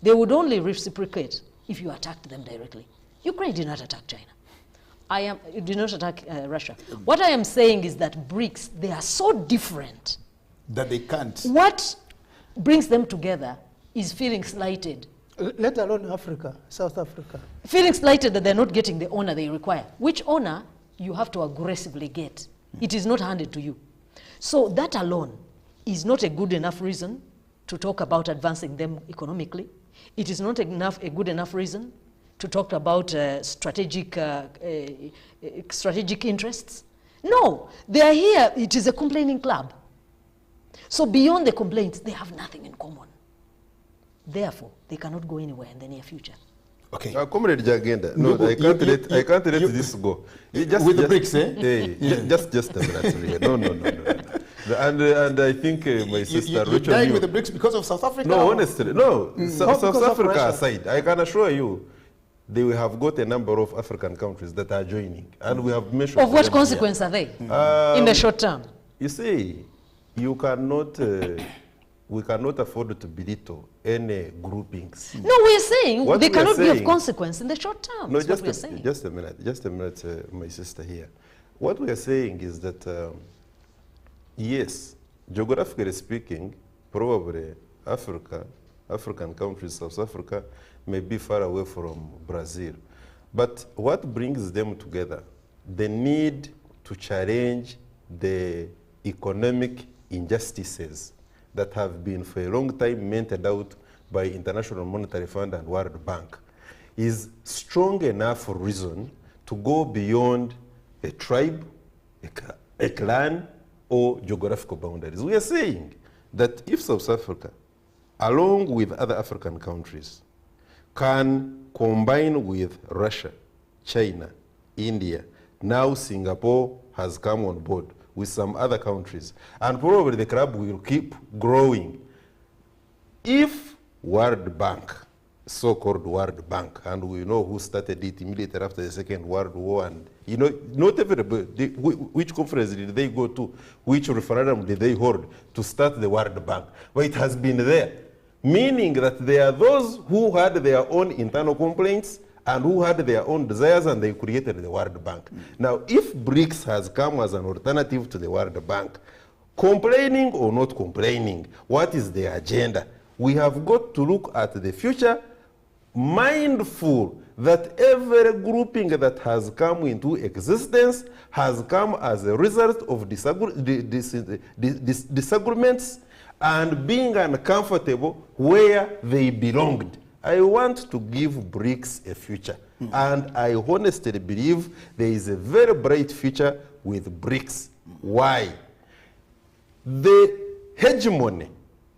They would only reciprocate if you attacked them directly. Ukraine did not attack China. Did not attack Russia. What I am saying is that BRICS, they are so different
that they can't.
What brings them together is feeling slighted.
Let alone Africa, South Africa.
Feeling slighted that they're not getting the honor they require. Which honor you have to aggressively get. It is not handed to you. So that alone is not a good enough reason to talk about advancing them economically. It is not a good enough reason to talk about strategic interests. No, they are here. It is a complaining club. So beyond the complaints, they have nothing in common. Therefore, they cannot go anywhere in the near future.
Okay.
Comrade Jagenda, no, I can't let this go.
With the BRICS, eh?
Hey, just a minute, really. No. And I think my sister
You're dying with the BRICS because of South Africa?
No, honestly, no. South
Because of
Africa
Russia.
aside, I can assure you, they will have got a number of African countries that are joining, and we have mentioned.
Of what
them
consequence
here.
are they in the short term?
You see, you cannot. We cannot afford to belittle any groupings.
No, we are saying
What
they
we are
cannot be of
saying-
consequence in the short term.
No,
That's what we are saying.
just a minute, my sister here. What we are saying is that, yes, geographically speaking, probably African countries, South Africa, may be far away from Brazil. But what brings them together? The need to challenge the economic injustices that have been for a long time meted out by International Monetary Fund and World Bank is strong enough reason to go beyond a tribe, a clan, or geographical boundaries. We are saying that if South Africa, along with other African countries, can combine with Russia, China, India, now Singapore has come on board with some other countries, and probably the club will keep growing. If World Bank, so-called World Bank, and we know who started it immediately after the Second World War, and you know, not everybody, which conference did they go to, which referendum did they hold to start the World Bank? Well, it has been there, meaning that there are those who had their own internal complaints and who had their own desires, and they created the World Bank. Now, if BRICS has come as an alternative to the World Bank, complaining or not complaining, what is the agenda? We have got to look at the future, mindful that every grouping that has come into existence has come as a result of disagreements and being uncomfortable where they belonged. I want to give BRICS a future, and I honestly believe there is a very bright future with BRICS. Why? The hegemony,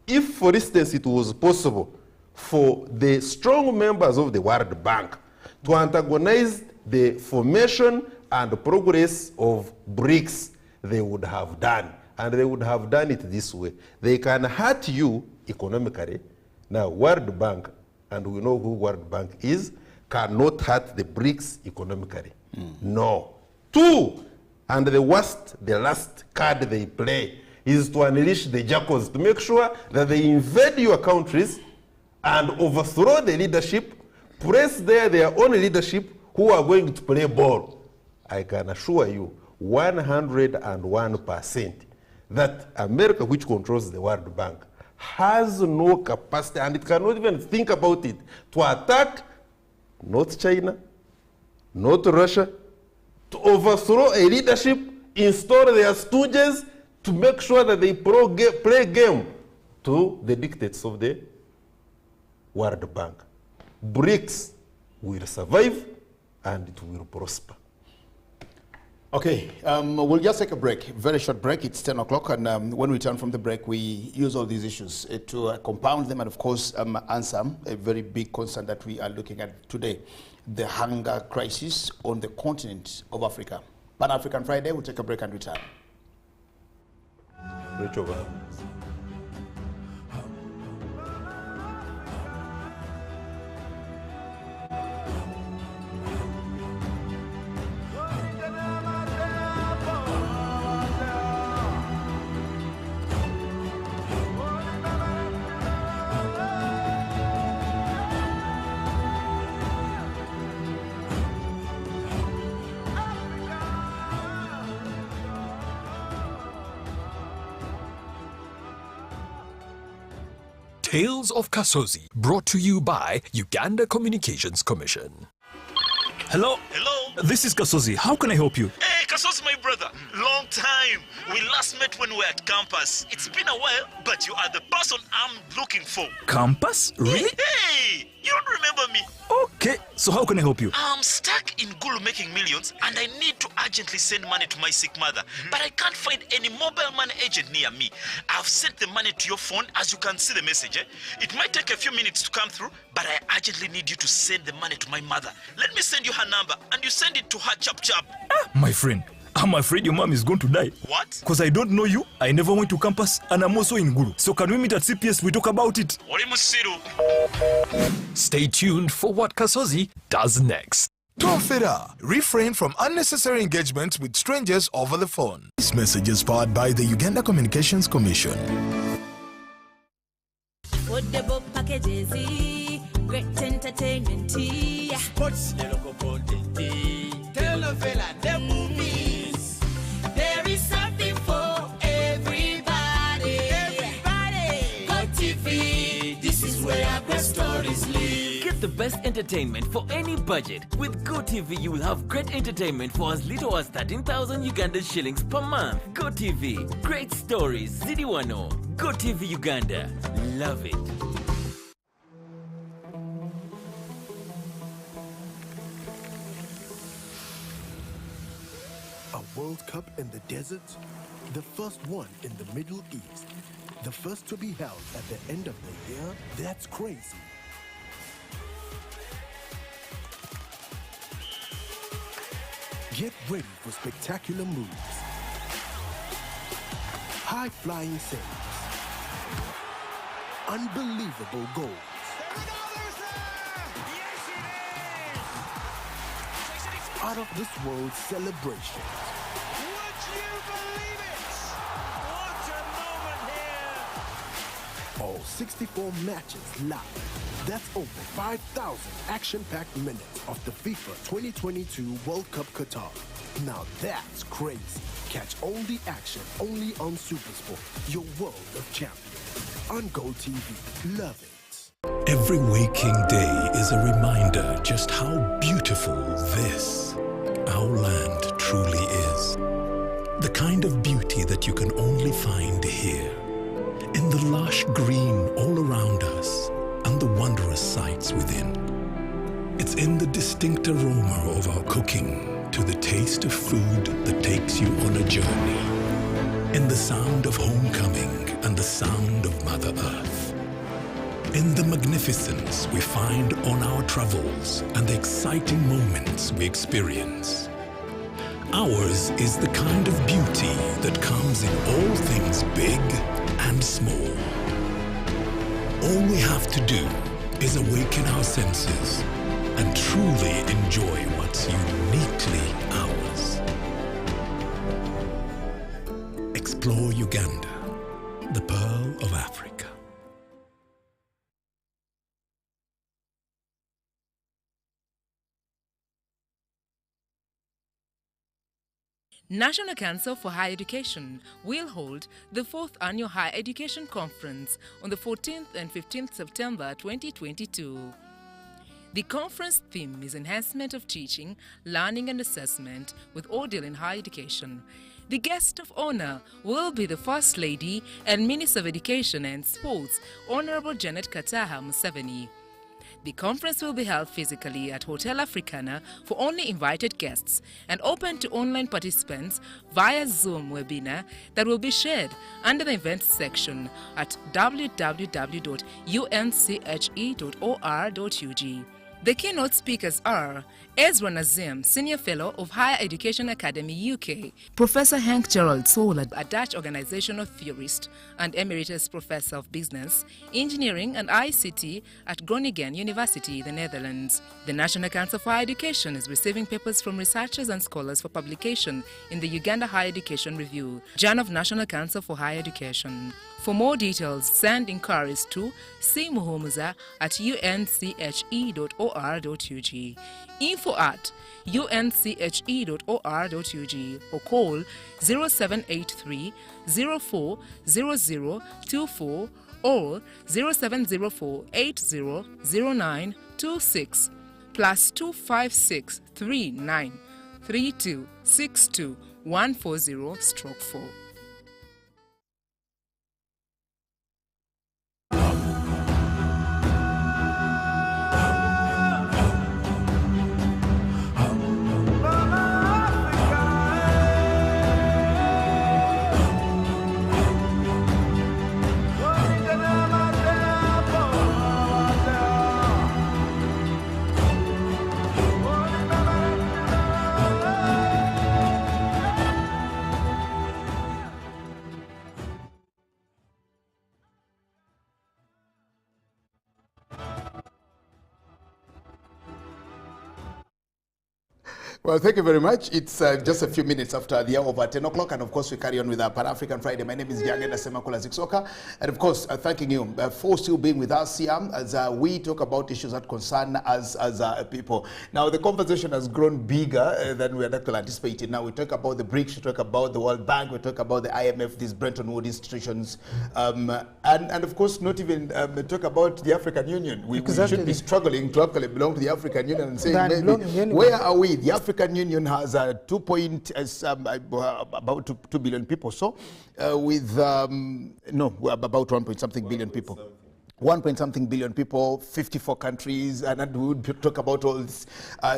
if for instance it was possible for the strong members of the World Bank to antagonize the formation and progress of BRICS, they would have done, and they would have done it this way. They can hurt you economically. Now, World Bank, and we know who World Bank is, cannot hurt the BRICS economically. No. Two, and the last card they play is to unleash the jackals, to make sure that they invade your countries and overthrow the leadership, place there their own leadership who are going to play ball. I can assure you 101% that America, which controls the World Bank, has no capacity, and it cannot even think about it, to attack not China, not Russia, to overthrow a leadership, install their stooges to make sure that they play game to the dictates of the World Bank. BRICS will survive and it will prosper.
Okay, we'll just take a break, very short break. It's 10 o'clock, and when we return from the break, we use all these issues to compound them and, of course, answer a very big concern that we are looking at today, the hunger crisis on the continent of Africa. Pan-African Friday, we'll take a break and return.
Tales of Kasozi, brought to you by Uganda Communications Commission.
Hello?
Hello?
This is Kasozi. How can I help you?
Hey, Kaso's my brother. Long time. We last met when we were at campus. It's been a while, but you are the person I'm looking for.
Campus? Really?
Hey, you don't remember me?
Okay, so how can I help you?
I'm stuck in Gulu making millions, and I need to urgently send money to my sick mother. But I can't find any mobile money agent near me. I've sent the money to your phone, as you can see the message. It might take a few minutes to come through, but I urgently need you to send the money to my mother. Let me send you her number, and you send it to her chap.
My friend, I'm afraid your mom is going to die.
What?
Because I don't know you, I never went to campus, and I'm also in Gulu. So can we meet at CPS, we talk about it?
Stay tuned for what Kasozi does next.
Tofera. Refrain from unnecessary engagements with strangers over the phone. This message is powered by the Uganda Communications Commission.
Football packages, great entertainment,
sports, local content, telenovela, the movies.
There is something for everybody.
Everybody.
Go TV, this is where our best stories live.
Get the best entertainment for any budget. With GoTV, you will have great entertainment for as little as 13,000 Ugandan shillings per month. GoTV, great stories, Zidiwano. GoTV Uganda, love it.
A World Cup in the desert? The first one in the Middle East. The first to be held at the end of the year? That's crazy. Get ready for spectacular moves, high-flying saves, unbelievable goals, out-of-this-world celebrations.
Would you believe it? What a moment here!
All 64 matches live. That's over 5,000 action-packed minutes of the FIFA 2022 World Cup Qatar. Now that's crazy. Catch all the action only on SuperSport, your world of champions. On Go TV. Love it.
Every waking day is a reminder just how beautiful this, our land, truly is. The kind of beauty that you can only find here. In the lush green all around us and the wondrous sights within. It's in the distinct aroma of our cooking to the taste of food that takes you on a journey. In the sound of homecoming and the sound of Mother Earth. In the magnificence we find on our travels and the exciting moments we experience. Ours is the kind of beauty that comes in all things big and small. All we have to do is awaken our senses and truly enjoy what's uniquely ours. Explore Uganda, the pearl of Africa.
National Council for Higher Education will hold the 4th Annual Higher Education Conference on the 14th and 15th September 2022. The conference theme is Enhancement of Teaching, Learning and Assessment with Ordeal in Higher Education. The guest of honor will be the First Lady and Minister of Education and Sports, Honorable Janet Kataha Museveni. The conference will be held physically at Hotel Africana for only invited guests and open to online participants via Zoom webinar that will be shared under the events section at www.unche.or.ug. The keynote speakers are Ezra Nazim, Senior Fellow of Higher Education Academy UK, Professor Henk Gerald Sola, a Dutch organizational theorist and Emeritus Professor of Business, Engineering and ICT at Groningen University, the Netherlands. The National Council for Higher Education is receiving papers from researchers and scholars for publication in the Uganda Higher Education Review, Journal of National Council for Higher Education. For more details, send inquiries to cmuhumuza@unche.or.ug, info@unche.or.ug, or call 0783 04 0024 or 0704 80 0926 plus 256 39 32 62 140/4.
Well, thank you very much. It's just a few minutes after the hour of 10 o'clock, and of course we carry on with our Pan-African Friday. My name is Yagenda Semakola Ziksoka, and of course thanking you for still being with us here as we talk about issues that concern us as people. Now, the conversation has grown bigger than we had actually anticipated. Now we talk about the BRICS, we talk about the World Bank, we talk about the IMF, these Bretton Woods institutions, and of course not even talk about the African Union. We should be struggling to actually belong to the African Union and saying, maybe, where are we? The African Union has about 2 billion people, so with about 1-point-something billion people. 1-point-something billion people, 54 countries, and we would talk about all this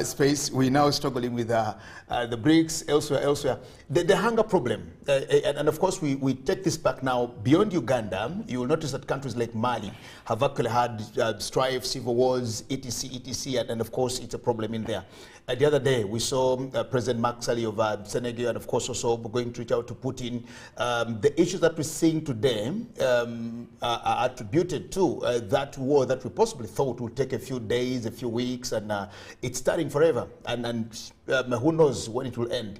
space. We're now struggling with the BRICS, elsewhere. The hunger problem, and of course we take this back now beyond Uganda. You will notice that countries like Mali have actually had strife, civil wars, etc., and of course it's a problem in there. The other day we saw President Macky Sall of Senegal, and of course also going to reach out to Putin. The issues that we're seeing today are attributed to that war that we possibly thought would take a few days, a few weeks, and it's starting forever, and who knows when it will end.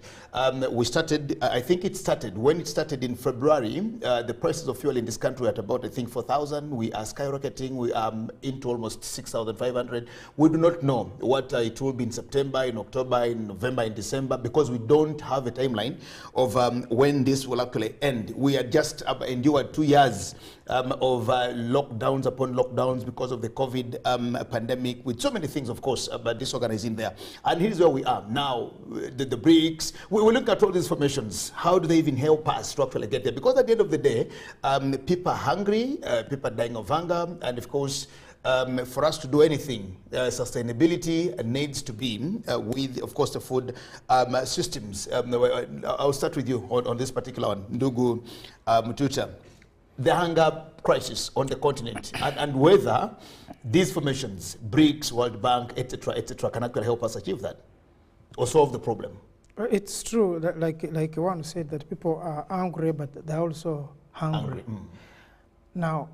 We started, I think it started, when it started in February, the prices of fuel in this country were at about, I think, 4,000. We are skyrocketing. We are into almost 6,500. We do not know what it will be in September, in October, in November, in December, because we don't have a timeline of when this will actually end. We are just endured 2 years of lockdowns upon lockdowns because of the COVID pandemic, with so many things, of course, disorganized in there. And here's where we are now, the BRICS. We look at all these formations. How do they even help us to actually get there? Because at the end of the day, people are hungry, people are dying of hunger, and of course, for us to do anything, sustainability needs to be with, of course, the food systems. I'll start with you on this particular one, Ndugu Mutucha. The hunger crisis on the continent, and whether these formations, BRICS, World Bank, etc., can actually help us achieve that or solve the problem.
It's true that, like one said, that people are hungry, but they're also hungry. Now,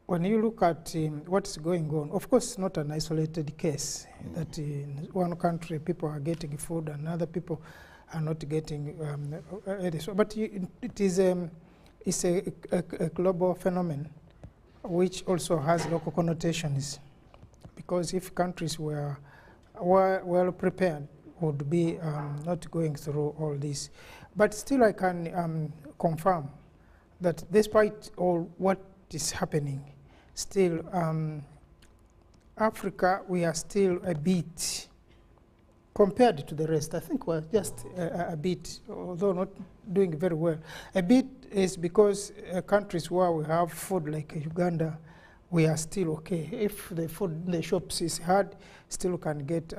when you look at what's going on, of course, it's not an isolated case that in one country people are getting food and other people are not getting but it is it's a global phenomenon which also has local connotations, because if countries were well prepared, would be not going through all this. But still I can confirm that despite all what is happening, still Africa, we are still a bit, compared to the rest, I think we're just a bit, although not doing very well. A bit is because countries where we have food like Uganda, we are still okay. If the food in the shops is hard, still can get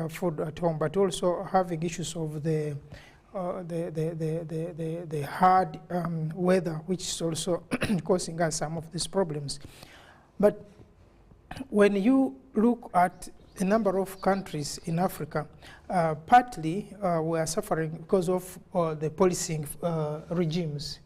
food at home, but also having issues of the hard weather, which is also causing us some of these problems. But when you look at a number of countries in Africa, partly we are suffering because of the policing regimes,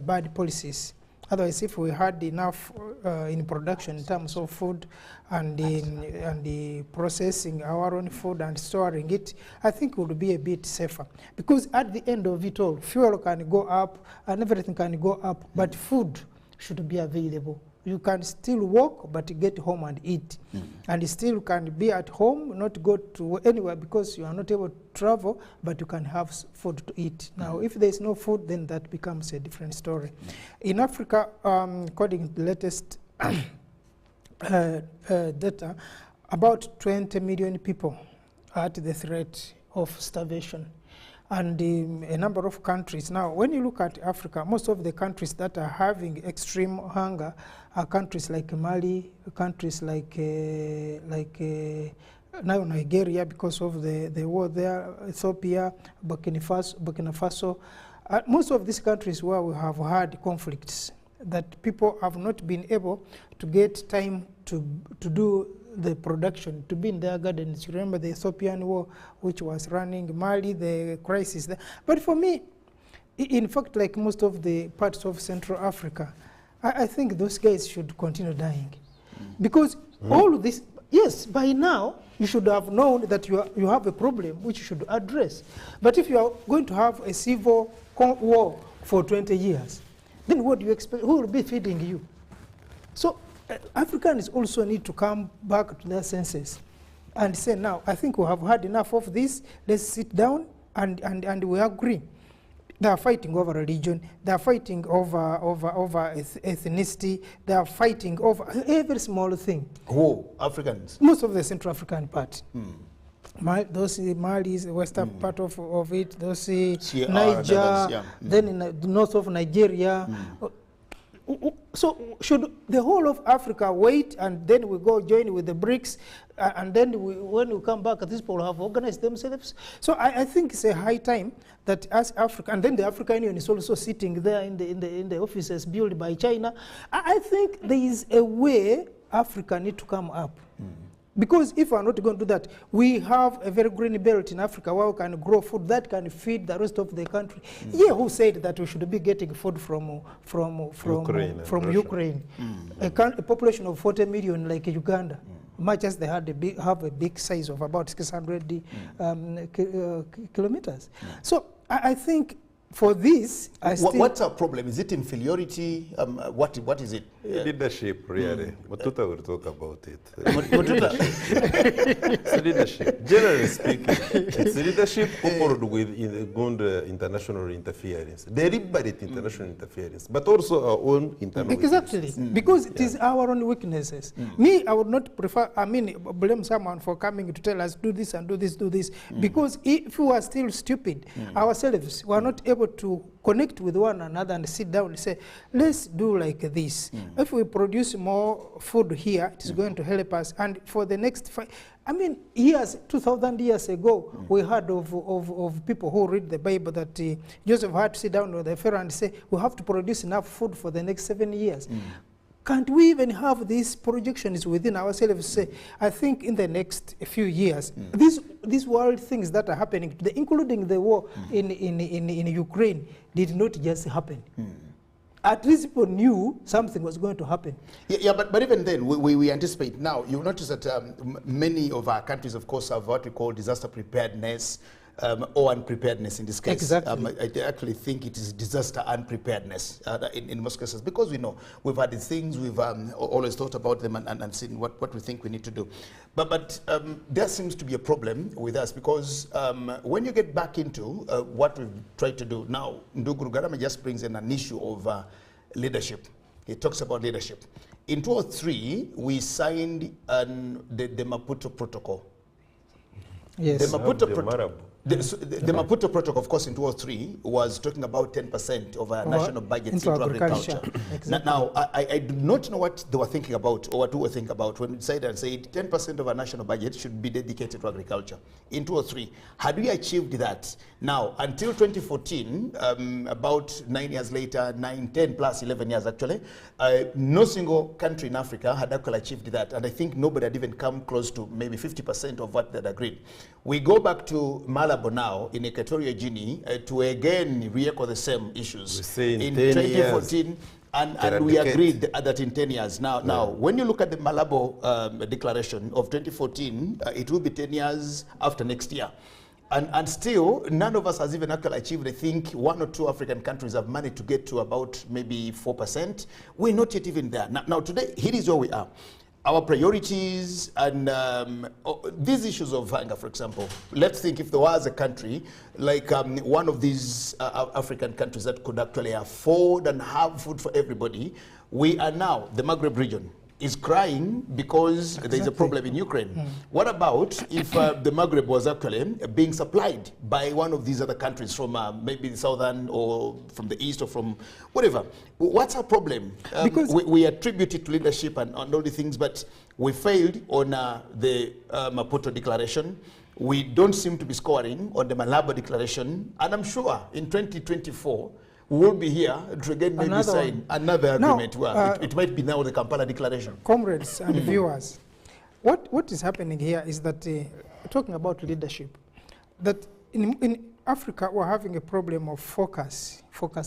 bad policies. Otherwise, if we had enough in production in terms of food and in the processing our own food and storing it, I think it would be a bit safer. Because at the end of it all, fuel can go up and everything can go up, but food should be available. You can still walk, but get home and eat. And you still can be at home, not go to anywhere because you are not able to travel, but you can have food to eat. Now, if there is no food, then that becomes a different story. In Africa, according to the latest data, about 20 million people are at the threat of starvation. And a number of countries. Now, when you look at Africa, most of the countries that are having extreme hunger are countries like Mali, countries like now Nigeria because of the war there, Ethiopia, Burkina Faso. Most of these countries where we have had conflicts that people have not been able to get time to do the production, to be in their gardens. You remember the Ethiopian war, which was running, Mali, the crisis there. But for me, in fact, like most of the parts of Central Africa, I think those guys should continue dying. Because all this, yes, by now, you should have known that you have a problem which you should address. But if you are going to have a civil war for 20 years, then what do you expect? Who will be feeding you? So Africans also need to come back to their senses and say, now, I think we have had enough of this. Let's sit down and we agree. They are fighting over religion. They are fighting over ethnicity. They are fighting over every small thing.
Who? Africans?
Most of the Central African part. Those Mali, the western part of it, those Niger, then in the north of Nigeria. So should the whole of Africa wait and then we go join with the BRICS and then when we come back, these people have organized themselves? So I think it's a high time that as Africa, and then the African Union is also sitting there in the offices built by China. I think there is a way Africa need to come up. Because if we are not going to do that, we have a very green belt in Africa where we can grow food that can feed the rest of the country. Yeah, who said that we should be getting food from Ukraine? A population of 40 million like Uganda, much as they have a big size of about 600 kilometers. So I think for this,
what's our problem? Is it inferiority? What is it?
Leadership, really. Matuta will talk about it. It's leadership. Generally speaking, it's leadership coupled with good international interference, deliberate international interference, but also our own internal
Exactly, because it is our own weaknesses. Me, I would not prefer, blame someone for coming to tell us, do this and do this, do this. Because if we are still stupid, ourselves, we are not able to connect with one another and sit down and say, let's do like this. If we produce more food here, it is going to help us. And for the next years, 2,000 years ago, we heard of people who read the Bible that Joseph had to sit down with the Pharaoh and say, we have to produce enough food for the next 7 years. Can't we even have these projections within ourselves? Say, I think in the next few years, these world things that are happening, including the war in Ukraine, did not just happen. At least people knew something was going to happen.
Yeah, but even then, we anticipate now. You'll notice that many of our countries, of course, have what we call disaster preparedness. or unpreparedness in this case.
Exactly.
I actually think it is disaster unpreparedness in most cases, because we know we've had these things, we've always thought about them and seen what we think we need to do. But there seems to be a problem with us, because when you get back into what we've tried to do now, Ndugu Rugarama just brings in an issue of leadership. He talks about leadership. In 2003, we signed the Maputo Protocol.
Yes.
The Maputo Protocol, of course, in 2003 was talking about 10% of our national budget into agriculture.
Exactly.
Now, I do not know what they were thinking about, or what we were thinking about when we decided and said 10% of our national budget should be dedicated to agriculture in 2003. Had we achieved that? Now, until 2014, about 9 years later, 9, 10 plus 11 years actually, no single country in Africa had actually achieved that. And I think nobody had even come close to maybe 50% of what they'd agreed. We go back to Malabo now in Equatorial Guinea to again re-echo the same issues. In 2014, and we agreed that in 10 years. Now, when you look at the Malabo declaration of 2014, it will be 10 years after next year. And still, none of us has even actually achieved. I think 1 or 2 African countries have managed to get to about maybe 4%. We're not yet even there. Now today, here is where we are. Our priorities and these issues of hunger, for example. Let's think if there was a country like one of these African countries that could actually afford and have food for everybody. We are now, the Maghreb region is crying because there is a problem in Ukraine. What about if the Maghreb was actually being supplied by one of these other countries from maybe the southern or from the east or from whatever? What's our problem? Because we attribute it to leadership and all the things, but we failed on the Maputo Declaration. We don't seem to be scoring on the Malabo Declaration, and I'm sure in 2024 we will be here to again maybe sign another agreement. It might be now the Kampala Declaration.
Comrades and viewers, what is happening here is that, talking about leadership, that in Africa we're having a problem of focused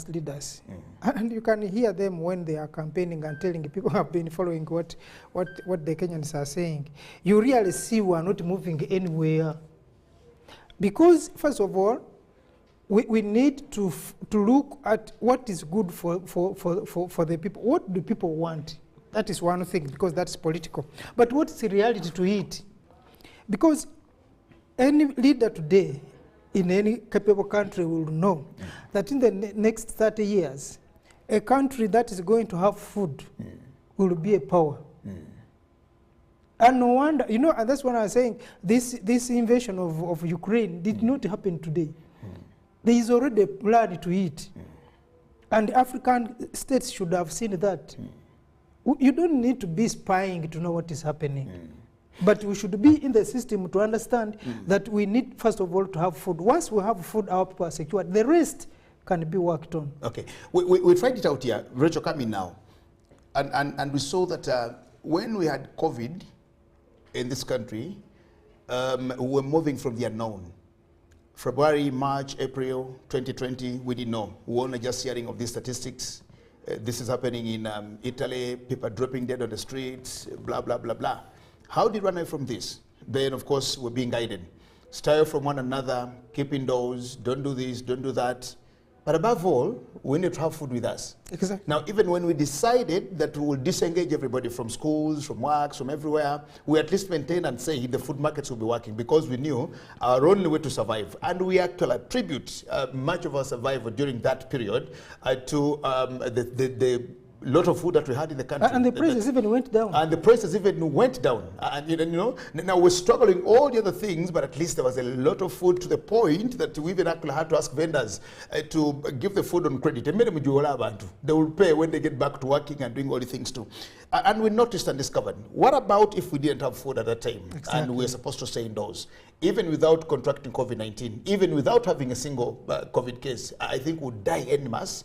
leaders. And you can hear them when they are campaigning and telling people who have been following what the Kenyans are saying. You really see we are not moving anywhere. Because, first of all, we need to look at what is good for the people. What do people want? That is one thing, because that's political. But what is the reality to it? Because any leader today in any capable country will know that in the next 30 years, a country that is going to have food will be a power. And no wonder, you know, and that's what I was saying, this invasion of Ukraine did not happen today. There is already a plan to it. And African states should have seen that. You don't need to be spying to know what is happening. But we should be in the system to understand that we need, first of all, to have food. Once we have food, our people are secured. The rest can be worked on.
Okay. We tried it out here. Rachel, come in now. And we saw that when we had COVID in this country, we were moving from the unknown. February, March, April 2020, we didn't know. We were only just hearing of these statistics. This is happening in Italy, people dropping dead on the streets, blah, blah, blah, blah. How did we run away from this? Then, of course, we're being guided. Stay from one another, keep indoors, don't do this, don't do that. But above all, we need to have food with us.
Exactly.
Now, even when we decided that we will disengage everybody from schools, from works, from everywhere, we at least maintain and say the food markets will be working, because we knew our only way to survive. And we actually attribute much of our survival during that period to the lot of food that we had in the country.
And the prices even went down.
And the prices even went down. And you know, now we're struggling all the other things, but at least there was a lot of food, to the point that we even actually had to ask vendors to give the food on credit. They will pay when they get back to working and doing all the things too. And we noticed and discovered, what about if we didn't have food at that time? Exactly. And we were supposed to stay indoors? Even without contracting COVID-19, even without having a single COVID case, I think we'd die en masse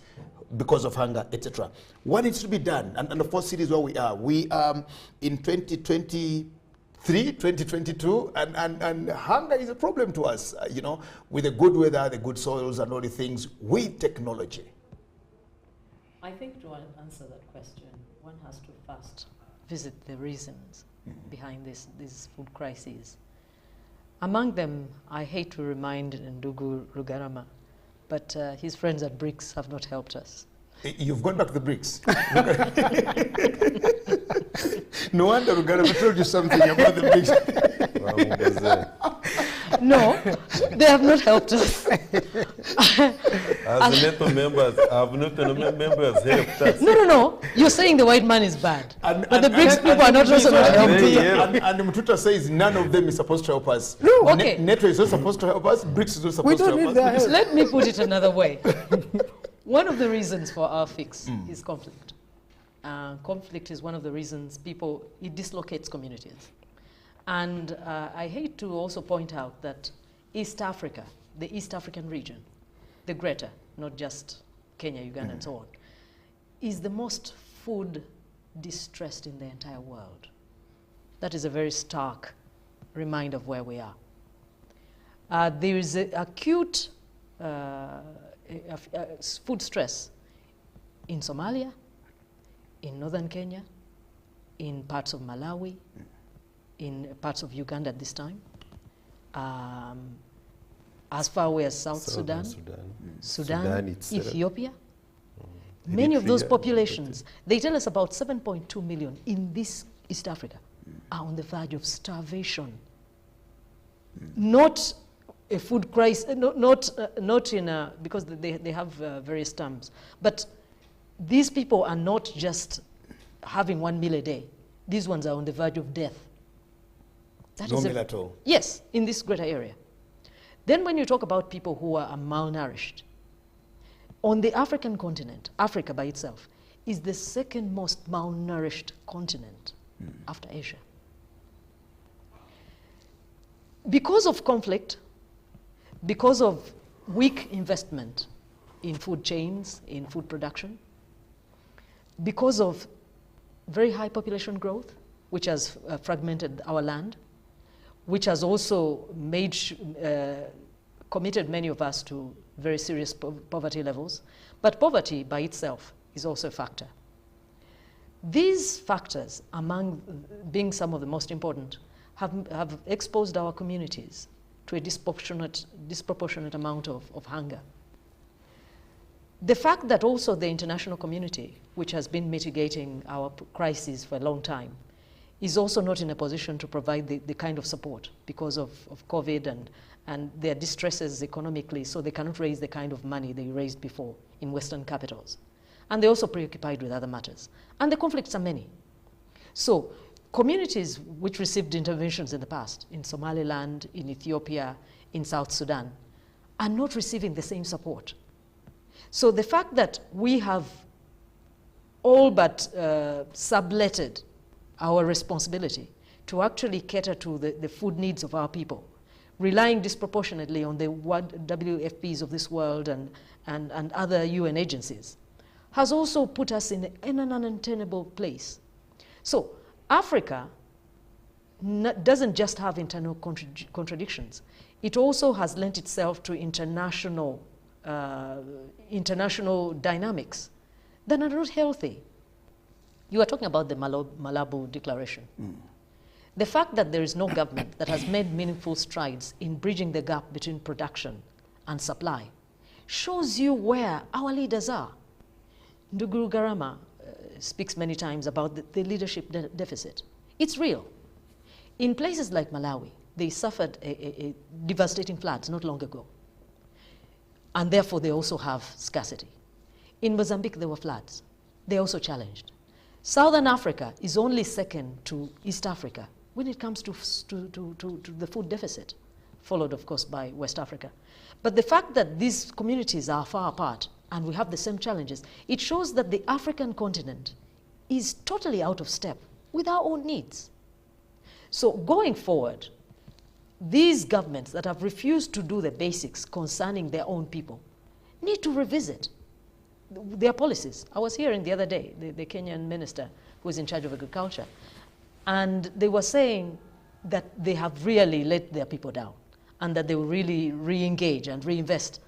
because of hunger, etc. What needs to be done? And of course, it is where we are. We are in 2023, 2022, and hunger is a problem to us, you know, with the good weather, the good soils, and all the things, with technology.
I think to answer that question, one has to first visit the reasons behind these food crises. Among them, I hate to remind Ndugu Rugarama, but his friends at BRICS have not helped us.
You've gone back to the BRICS. No wonder Rugarama told you something about the BRICS.
No, they have not helped us.
As NATO members, NATO members helped us.
No. You're saying the white man is bad. But the BRICS people are not also not helping.
And Mtuta says none of them is supposed to help us.
No, okay.
NATO is not supposed to help us. BRICS is not supposed to help us.
Let me put it another way. One of the reasons for our fix is conflict. Conflict is one of the reasons it dislocates communities. And I hate to also point out that East Africa, the East African region, the greater, not just Kenya, Uganda, and so on, is the most food distressed in the entire world. That is a very stark reminder of where we are. There is acute food stress in Somalia, in northern Kenya, in parts of Malawi, in parts of Uganda at this time, as far away as South Sudan, Ethiopia. Many of those populations, they tell us about 7.2 million in this East Africa are on the verge of starvation. Not a food crisis, not in a, because they have various terms, but these people are not just having 1 meal a day. These ones are on the verge of death.
No meal at all?
Yes, in this greater area. Then when you talk about people who are malnourished, on the African continent, Africa by itself is the second most malnourished continent after Asia. Because of conflict, because of weak investment in food chains, in food production, because of very high population growth, which has fragmented our land, which has also made committed many of us to very serious poverty levels. But poverty by itself is also a factor. These factors, among being some of the most important, have exposed our communities to a disproportionate amount of hunger. The fact that also the international community, which has been mitigating our crises for a long time, is also not in a position to provide the kind of support because of COVID and their distresses economically, so they cannot raise the kind of money they raised before in Western capitals. And they're also preoccupied with other matters. And the conflicts are many. So communities which received interventions in the past, in Somaliland, in Ethiopia, in South Sudan, are not receiving the same support. So the fact that we have all but subletted our responsibility to actually cater to the food needs of our people, relying disproportionately on the WFPs of this world and other UN agencies, has also put us in an untenable place. So Africa doesn't just have internal contradictions. It also has lent itself to international dynamics that are not healthy. You are talking about the Malabo Declaration. The fact that there is no government that has made meaningful strides in bridging the gap between production and supply shows you where our leaders are. Ndugu Garama speaks many times about the leadership deficit. It's real. In places like Malawi, they suffered a devastating floods not long ago. And therefore, they also have scarcity. In Mozambique, there were floods. They're also challenged. Southern Africa is only second to East Africa when it comes to the food deficit, followed, of course, by West Africa. But the fact that these communities are far apart and we have the same challenges, it shows that the African continent is totally out of step with our own needs. So going forward, these governments that have refused to do the basics concerning their own people need to revisit their policies. I was hearing the other day, the Kenyan minister who is in charge of agriculture, and they were saying that they have really let their people down and that they will really re-engage and reinvest.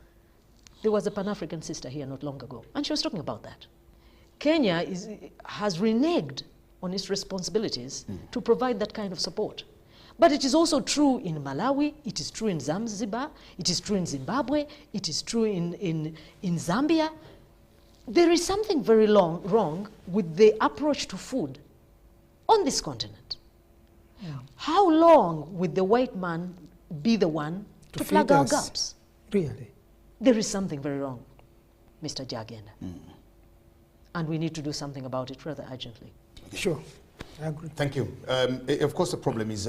There was a Pan-African sister here not long ago, and she was talking about that. Kenya has reneged on its responsibilities to provide that kind of support. But it is also true in Malawi, it is true in Zanzibar, it is true in Zimbabwe, it is true in Zambia. There is something very wrong with the approach to food on this continent. Yeah. How long would the white man be the one to flag our gaps?
Really?
There is something very wrong, Mr. Jagenda. And we need to do something about it rather urgently.
Sure, I agree.
Thank you. Of course, the problem is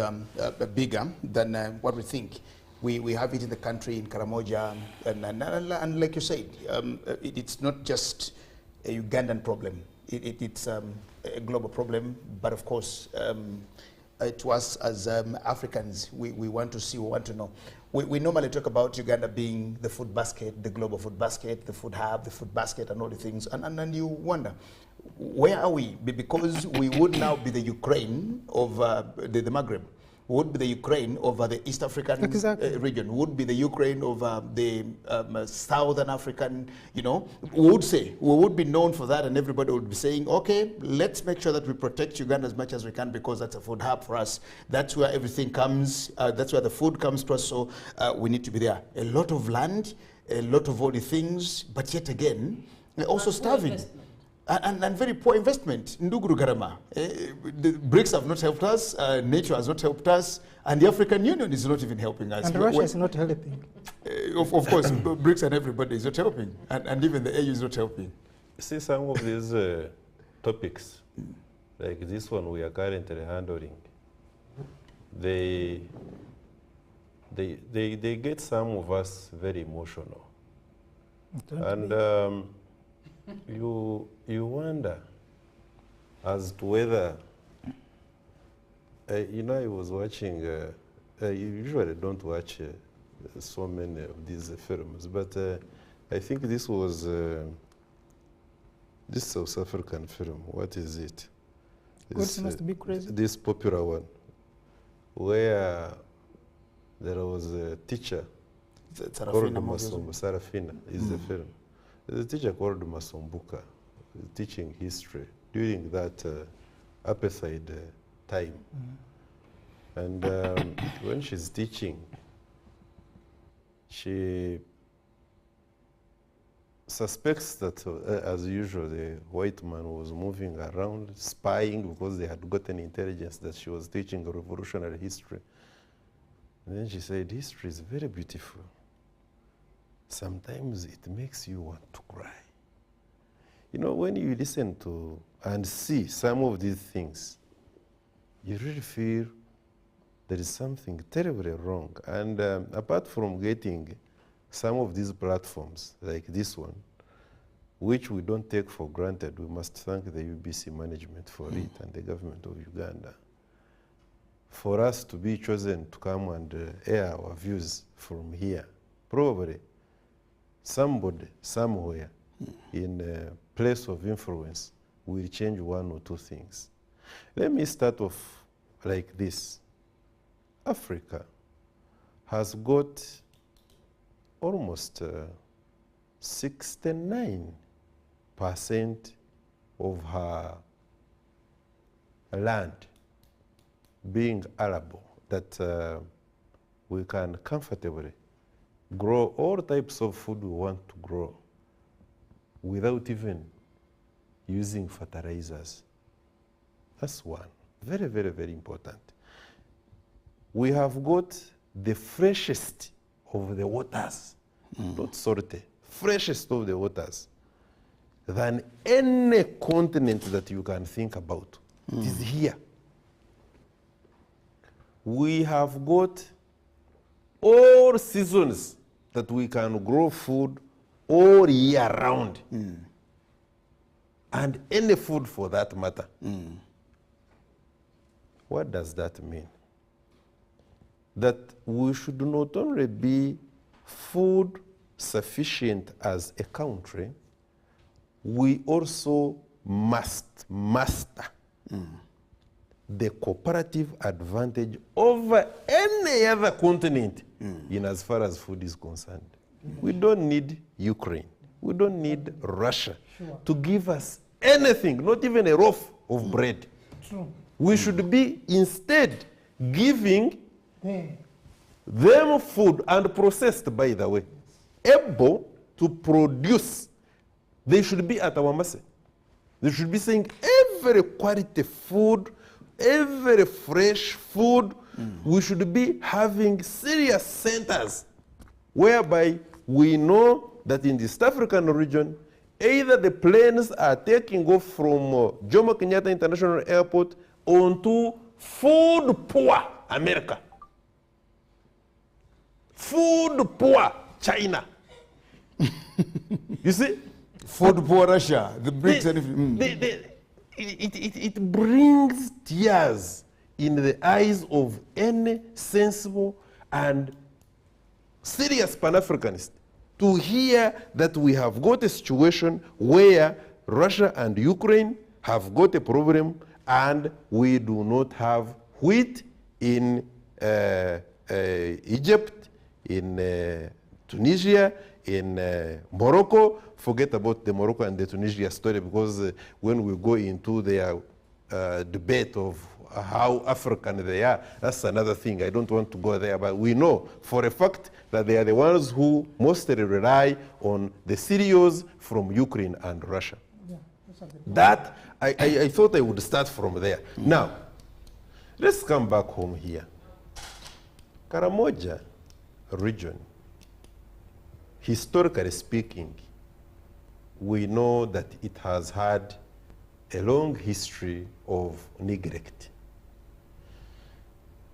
bigger than what we think. We have it in the country, in Karamoja, and like you said, it's not just a Ugandan problem. It's a global problem, but of course, to us as Africans, we want to see, we want to know. We normally talk about Uganda being the food basket, the global food basket, the food hub, the food basket, and all the things. And you wonder, where are we? Because we would now be the Ukraine of the Maghreb. Would be the Ukraine of the East African region, would be the Ukraine of the Southern African, we would be known for that, and everybody would be saying, okay, let's make sure that we protect Uganda as much as we can, because that's a food hub for us. That's where everything comes, that's where the food comes to us, so we need to be there. A lot of land, a lot of all the things, but yet again, also starving. And very poor investment. Nduguru Garama. The BRICS have not helped us, nature has not helped us, and the African Union is not even helping us.
And Russia is not helping.
Of course, BRICS and everybody is not helping, and even the AU is not helping.
See, some of these topics, like this one we are currently handling, they get some of us very emotional. And you wonder as to whether, I was watching, I usually don't watch so many of these films, but I think this was this South African film. What is it?
God must be crazy.
This popular one, where there was a teacher called Masombo. Sarafina is the film. There's a teacher called Masombuka, teaching history during that apartheid time. And when she's teaching, she suspects that, as usual, the white man was moving around, spying, because they had gotten intelligence that she was teaching revolutionary history. And then she said, history is very beautiful. Sometimes it makes you want to cry. When you listen to and see some of these things, you really feel there is something terribly wrong. And apart from getting some of these platforms, like this one, which we don't take for granted, we must thank the UBC management for it and the government of Uganda. For us to be chosen to come and air our views from here, probably somebody, somewhere, in a place of influence will change one or two things. Let me start off like this. Africa has got almost 69% of her land being arable, that we can comfortably grow all types of food we want to grow without even using fertilizers. That's one. Very, very, very important. We have got the freshest of the waters, not salty, freshest of the waters than any continent that you can think about. It is here. We have got all seasons that we can grow food all year round. And any food for that matter. What does that mean? That we should not only be food sufficient as a country, we also must master the cooperative advantage over any other continent in as far as food is concerned. We don't need Ukraine. We don't need Russia to give us anything, not even a loaf of bread.
True.
We should be instead giving them food, and processed, by the way, able to produce. They should be at our mercy. They should be saying every quality food, every fresh food, we should be having serious centers whereby we know that in the East African region, either the planes are taking off from Jomo Kenyatta International Airport onto food-poor America, food-poor China. You see?
Food-poor Russia, the BRICS.
It brings tears in the eyes of any sensible and serious Pan-Africanist to hear that we have got a situation where Russia and Ukraine have got a problem and we do not have wheat in Egypt, in Tunisia, in Morocco. Forget about the Morocco and the Tunisia story, because when we go into their debate of how African they are, that's another thing. I don't want to go there, but we know for a fact that they are the ones who mostly rely on the cereals from Ukraine and Russia.
Yeah,
that, I thought I would start from there. Now, let's come back home here. Karamoja region, historically speaking, we know that it has had a long history of neglect.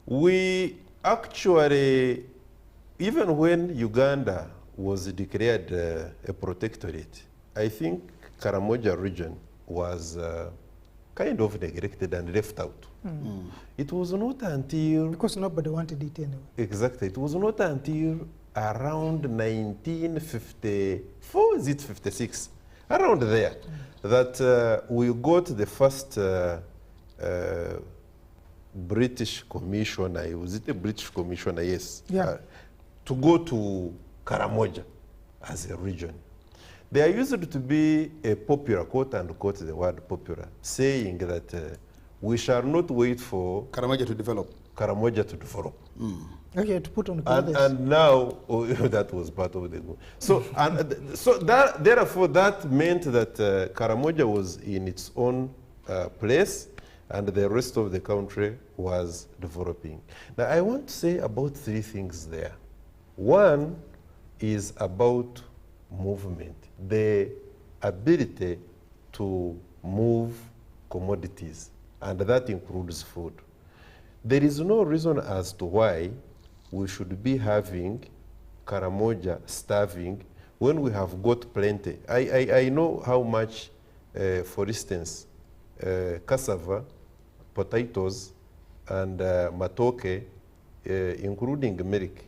We actually, even when Uganda was declared a protectorate, I think Karamoja region was kind of neglected and left out. It was not until...
Because nobody wanted it anyway.
Exactly. It was not until around 1954, is it 56? Around there, that we got the first British commissioner, was it a British commissioner? Yes.
Yeah.
To go to Karamoja as a region. There used to be a popular, quote unquote, the word popular, saying that we shall not wait for
Karamoja to develop.
Karamoja to develop.
Okay, to put on
and now, that was part of the goal. So, so that, therefore, that meant that Karamoja was in its own place, and the rest of the country was developing. Now, I want to say about three things there. One is about movement, the ability to move commodities, and that includes food. There is no reason as to why we should be having Karamoja starving when we have got plenty. I know how much, for instance, cassava, potatoes, and matoke, including milk,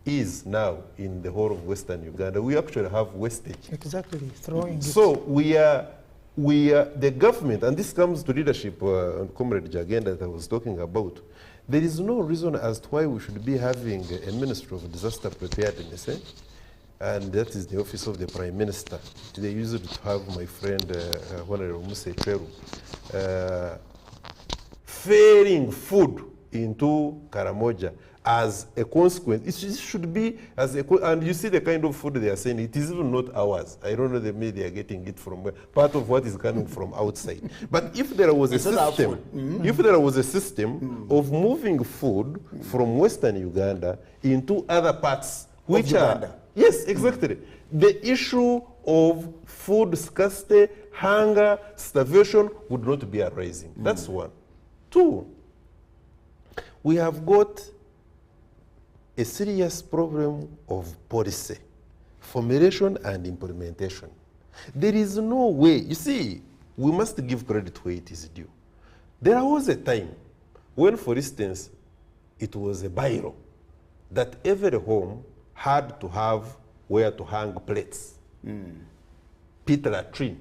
is now in the whole of Western Uganda. We actually have wastage.
Exactly, throwing
so it. We are the government, and this comes to leadership on Comrade Jagenda that I was talking about. There is no reason as to why we should be having a Ministry of Disaster Preparedness, and that is the office of the Prime Minister. They used to have my friend, Honorable Muse Peru, ferrying food into Karamoja as a consequence. It should be as a, and you see the kind of food they are saying, it is even not ours. I don't know, maybe they are getting it from part of what is coming from outside. But if there was a system, if there was a system of moving food from Western Uganda into other parts, which are, yes, exactly, the issue of food scarcity, hunger, starvation would not be arising. That's one. Two, we have got a serious problem of policy, formulation and implementation. There is no way, you see, we must give credit where it is due. There was a time when, for instance, it was a bylaw that every home had to have where to hang plates, pit latrine,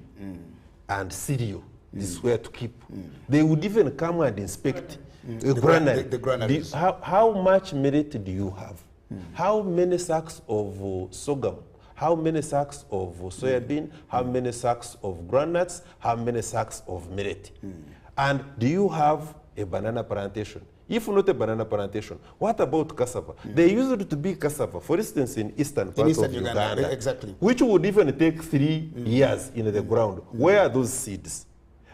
and cereal. This is where to keep. They would even come and inspect the granaries. How much merit do you have? How many sacks of sorghum? How many sacks of soybean? How many sacks of groundnuts? How many sacks of millet? And do you have a banana plantation? if not a banana plantation, what about cassava? There used to be cassava, for instance, in eastern parts of Uganda,
exactly,
which would even take 3 years in the ground. Where are those seeds?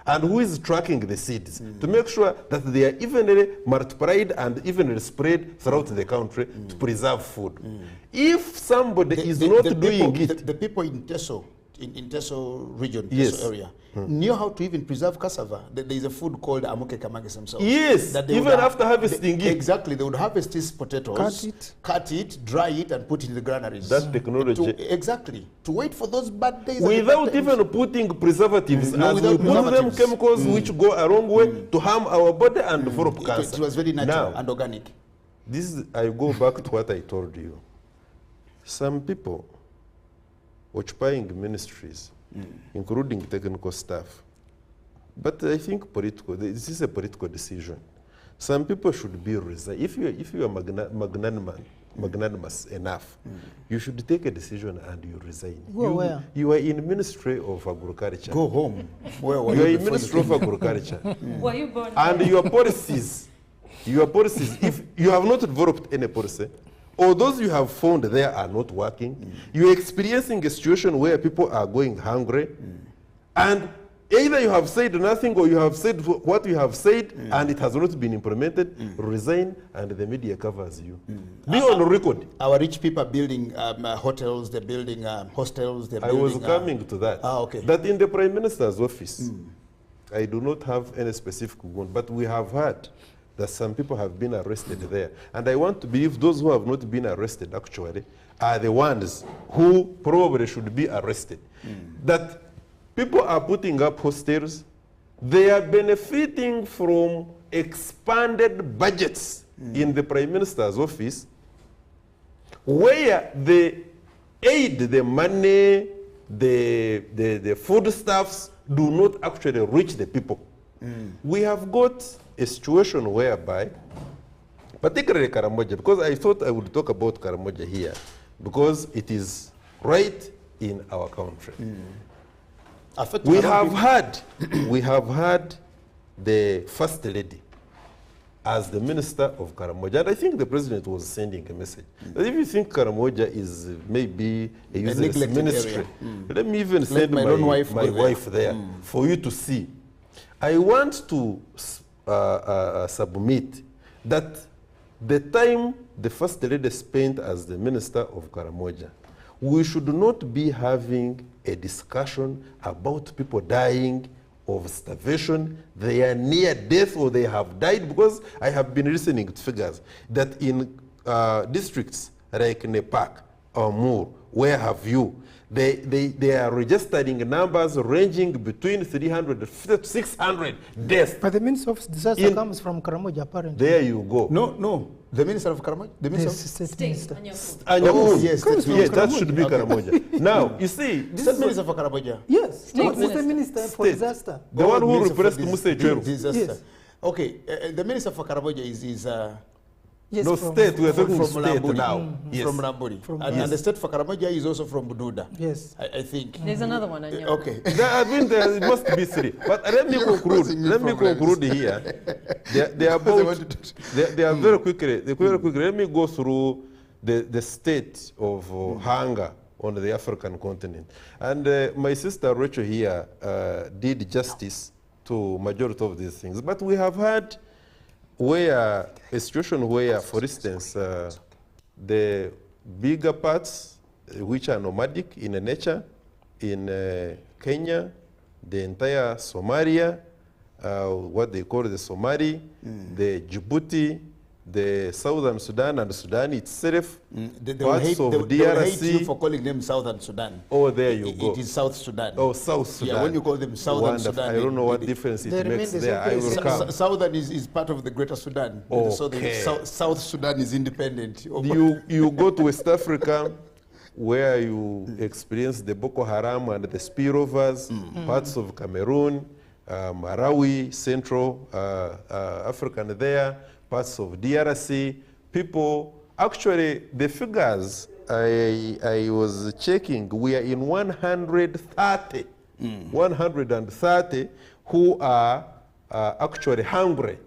And who is tracking the seeds to make sure that they are evenly multiplied and evenly spread throughout the country to preserve food? If somebody is not doing it...
The people in Teso, in Teso region,
Yes.
Teso area, knew how to even preserve cassava. There is a food called amuke kamage themselves.
Yes,
that they
even
would
after harvesting it.
Exactly, they would harvest these potatoes, cut it, dry it, and put it in the granaries.
That technology.
Exactly, to wait for those bad days.
Without even putting preservatives,
No,
as we
without
put them
preservatives.
chemicals which go a wrong way to harm our body and develop cancer.
It was very natural
Now,
and organic.
this is, I go back to what I told you. Some people occupying ministries, including technical staff, but I think this is a political decision. Some people should be resigned. If you are magnanimous enough, you should take a decision and you resign.
Where?
You are in Ministry of Agriculture.
Go home. Where were
You are
you
in
before
Ministry of
you came?
Agriculture.
Were you born
And
there?
your policies, if you have not developed any policy, or those you have found there are not working, you're experiencing a situation where people are going hungry, and either you have said nothing or you have said what you have said and it has not been implemented, resign and the media covers you. Be on record.
Our rich people are building hotels, they're building hostels, they're
I
building...
was coming to that.
Okay.
That in the Prime Minister's office, I do not have any specific one, but we have heard that some people have been arrested there. And I want to believe those who have not been arrested actually are the ones who probably should be arrested. That people are putting up hostels, they are benefiting from expanded budgets in the Prime Minister's office, where the aid, the money, the foodstuffs do not actually reach the people. We have got a situation whereby, particularly Karamoja, because I thought I would talk about Karamoja here, because it is right in our country. We have had the First Lady as the Minister of Karamoja, and I think the President was sending a message. That if you think Karamoja is maybe a useless ministry, let me even send my wife there for you to see. I want to submit that the time the First Lady spent as the Minister of Karamoja, we should not be having a discussion about people dying of starvation, they are near death or they have died, because I have been listening to figures that in districts like Nepak or Moor, where have you, they are registering numbers ranging between 350 to 600 deaths.
But the Minister of Disaster comes from Karamoja, apparently.
There you go.
No. The Minister of Karamoja? The Minister of
State Minister.
Oh,
yes,
that should be Karamoja. Now, you see, this
State
is
Minister for Karamoja?
Yes, the Minister for Disaster.
The one who replaced Muse Chweru.
Disaster.
Yes.
Okay, the Minister for Karamoja is
yes,
no, state, we are talking
from
state
Lamburi.
now. Yes.
From Lamburi. And the state for Karamoja is also from Bududa.
Yes.
I think.
There's another one.
Okay.
There must be 3. But let me conclude. Let me conclude here. They are very quickly. Let me go through the state of hunger on the African continent. And my sister Rachel here did justice to majority of these things. But we have had a situation where, for instance, the bigger parts, which are nomadic in nature, in Kenya, the entire Somalia, what they call the Somali, the Djibouti, the Southern Sudan and Sudan itself,
They
parts
hate
of
you
DRC.
for calling them Southern Sudan.
Oh, there you go.
It is South Sudan.
Oh, South Sudan.
Yeah, when you call them Southern
Wonderful.
Sudan.
I don't know what difference it makes there. I will come.
Southern is part of the Greater Sudan.
Okay.
So South Sudan is independent.
You go to West Africa, where you experience the Boko Haram and the spillovers, parts of Cameroon, Malawi, Central African there, parts of DRC. People, actually, the figures I was checking, we are in 130, 130 who are actually hungry.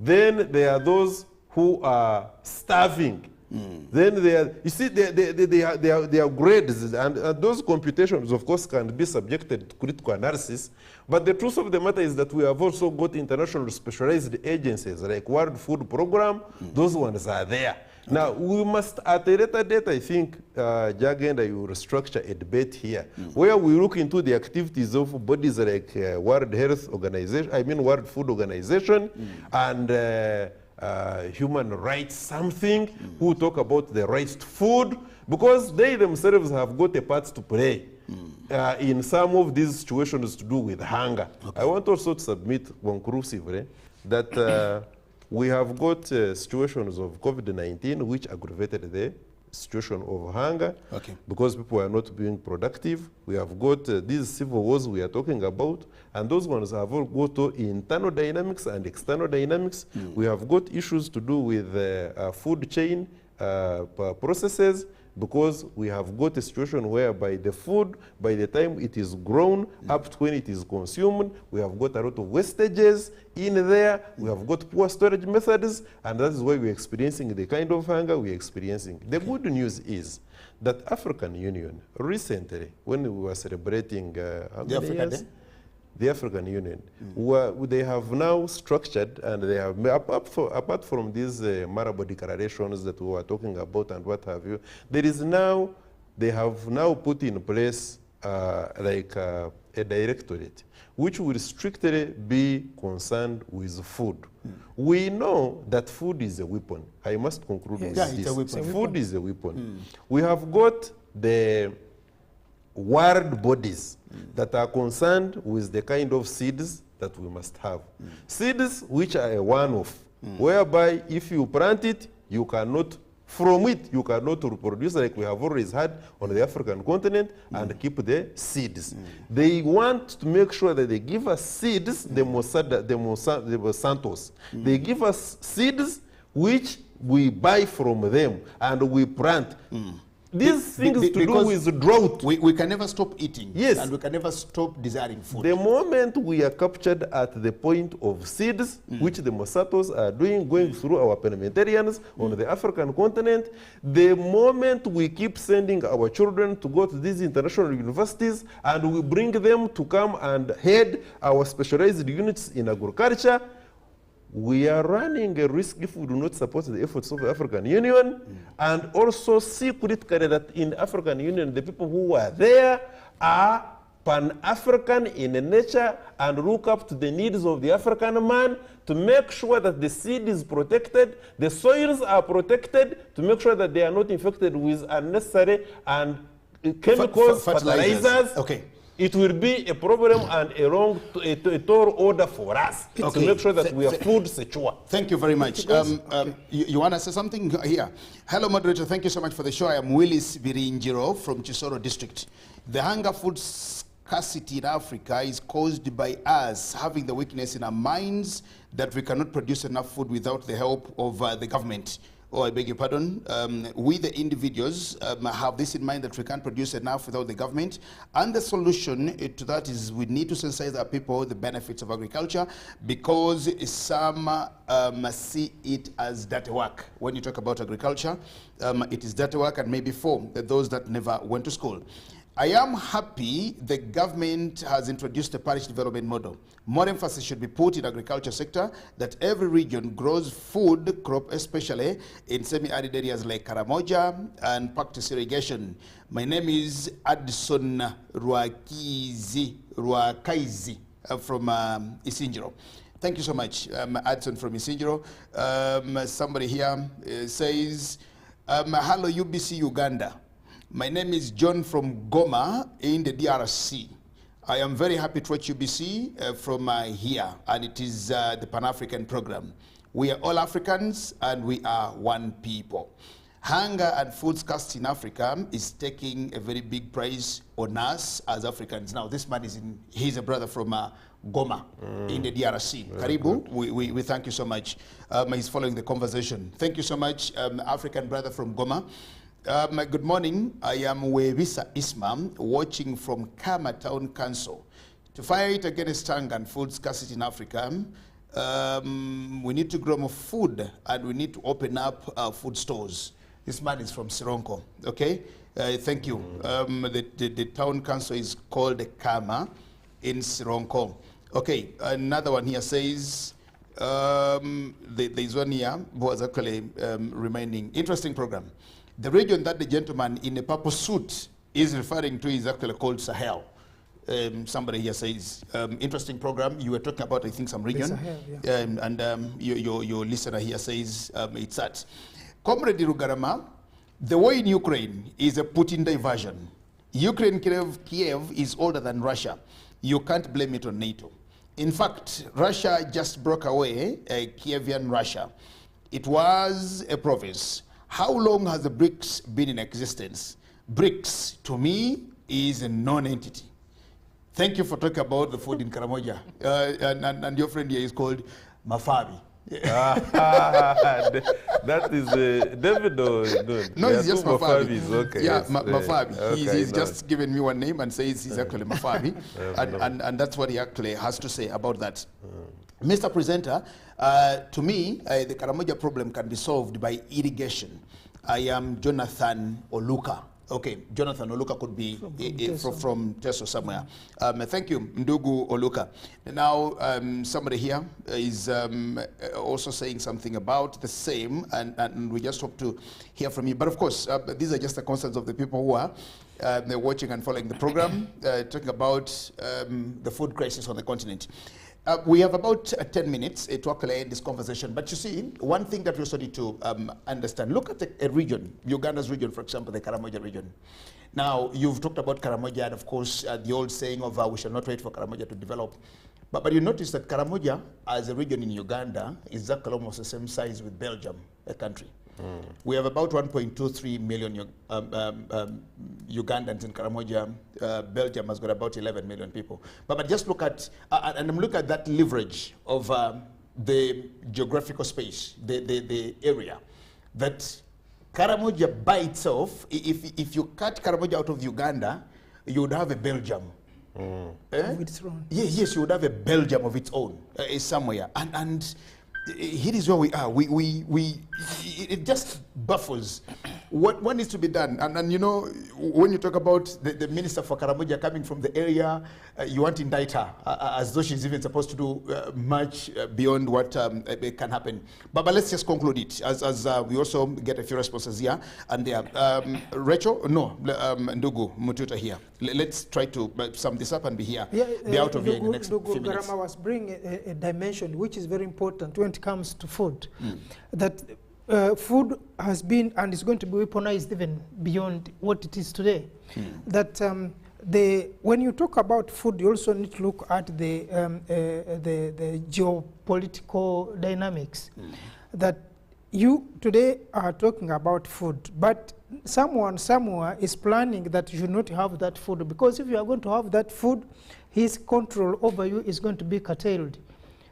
Then there are those who are starving. Then they are, you see, they are grades, and those computations, of course, can be subjected to critical analysis. But the truth of the matter is that we have also got international specialized agencies like World Food Program. Those ones are there. Now, we must, at a later date, I think, Jagenda, you will structure a debate here, where we look into the activities of bodies like World Health Organization, I mean World Food Organization, and human rights something, who talk about the rights to food, because they themselves have got a part to play in some of these situations to do with hunger. I want also to submit conclusively that we have got situations of COVID-19 which aggravated the situation of hunger because people are not being productive. We have got these civil wars we are talking about, and those ones have all got internal dynamics and external dynamics. We have got issues to do with food chain processes, because we have got a situation whereby the food, by the time it is grown up to when it is consumed, we have got a lot of wastages in there. We have got poor storage methods, and that is why we're experiencing the kind of hunger we're experiencing. The good news is that African Union recently, when we were celebrating the African Union, they have now structured, and they have, apart from these Marable declarations that we were talking about and what have you, they have now put in place a directorate which will strictly be concerned with food. We know that food is a weapon. I must conclude with this. Food is a weapon. We have got the world bodies that are concerned with the kind of seeds that we must have. Seeds which are a one-off, whereby if you plant it, you cannot, from it, you cannot reproduce, like we have always had on the African continent, and keep the seeds. They want to make sure that they give us seeds, the Monsantos. They give us seeds which we buy from them and we plant. These things to do with drought.
We can never stop eating.
Yes.
And we can never stop desiring food.
The moment we are captured at the point of seeds, which the Monsantos are doing, going through our parliamentarians on the African continent, the moment we keep sending our children to go to these international universities, and we bring them to come and head our specialized units in agriculture, we are running a risk if we do not support the efforts of the African Union, and also see critically that in the African Union, the people who are there are Pan-African in nature and look up to the needs of the African man to make sure that the seed is protected, the soils are protected, to make sure that they are not infected with unnecessary and chemicals, fertilizers. It will be a problem and a tall order for us to make sure that we are food secure.
Thank you very much. You want to say something here? Hello, moderator. Thank you so much for the show. I am Willis Birinjiro from Chisoro District. The hunger food scarcity in Africa is caused by us having the weakness in our minds that we cannot produce enough food without the help of the government. I beg your pardon, we the individuals have this in mind that we can't produce enough without the government, and the solution to that is we need to sensitize our people the benefits of agriculture, because some see it as dirty work. When you talk about agriculture, it is dirty work, and maybe for those that never went to school. I am happy the government has introduced a parish development model. More emphasis should be put in agriculture sector, that every region grows food crop, especially in semi-arid areas like Karamoja, and practice irrigation. My name is Addison Ruakaizi from Isinjiro. Thank you so much, Addison from Isinjiro. Somebody here says, hello UBC Uganda. My name is John from Goma in the DRC. I am very happy to watch UBC from here, and it is the Pan-African program. We are all Africans, and we are one people. Hunger and food scarcity in Africa is taking a very big price on us as Africans. Now, this man he's a brother from Goma in the DRC. Karibu, we thank you so much. He's following the conversation. Thank you so much, African brother from Goma. Good morning. I am Webisa Isma, watching from Kama Town Council. To fight against hunger and food scarcity in Africa, We need to grow more food, and we need to open up food stores. This man is from Sironko, okay? Thank you. The town council is called Kama in Sironko. Okay, another one here says, there's one here who was actually reminding, interesting program. The region that the gentleman in a purple suit is referring to is actually called Sahel. Somebody here says, interesting program. You were talking about, I think, some region.
Sahel, yeah.
Your listener here says it's that. Comrade Rugarama, the war in Ukraine is a Putin diversion. Ukraine, Kiev is older than Russia. You can't blame it on NATO. In fact, Russia just broke away a Kievian Russia. It was a province. How long has the BRICS been in existence? BRICS, to me, is a non-entity. Thank you for talking about the food in Karamoja. And your friend here is called Mafabi.
That is David or good?
No, he's just Mafabi.
Okay,
yeah,
yes,
Mafabi.
Okay,
He's just given me one name and says he's actually Mafabi. and that's what he actually has to say about that. Mr. Presenter, to me, the Karamoja problem can be solved by irrigation. I am Jonathan Oluka. Okay, Jonathan Oluka could be from Teso somewhere. Thank you, Ndugu Oluka. Now, somebody here is also saying something about the same, and we just hope to hear from you. But of course, these are just the concerns of the people who are watching and following the program, talking about the food crisis on the continent. We have about 10 minutes to actually end this conversation. But you see, one thing that we also need to understand, look at a region, Uganda's region, for example, the Karamoja region. Now, you've talked about Karamoja, and of course, the old saying of we shall not wait for Karamoja to develop. But you notice that Karamoja, as a region in Uganda, is exactly almost the same size with Belgium, a country. We have about 1.23 million Ugandans in Karamoja. Belgium has got about 11 million people. But just look at, and I'm looking at that leverage of the geographical space, the area. That Karamoja by itself, if you cut Karamoja out of Uganda, you would have a Belgium.
Of its own.
Yes, you would have a Belgium of its own somewhere. And here is where we are. It just baffles what needs to be done. And you know, when you talk about the minister for Karamoja coming from the area, you want to indict her as though she's even supposed to do much beyond what can happen. But let's just conclude it as we also get a few responses here and there. Rachel, no, Ndugu Mututa here. Let's try to sum this up and be here. Be out of here in the next few minutes.
Garama was bringing a dimension which is very important when it comes to food. That food has been and is going to be weaponized even beyond what it is today. That when you talk about food, you also need to look at the geopolitical dynamics. That you today are talking about food, but someone somewhere is planning that you should not have that food, because if you are going to have that food, his control over you is going to be curtailed.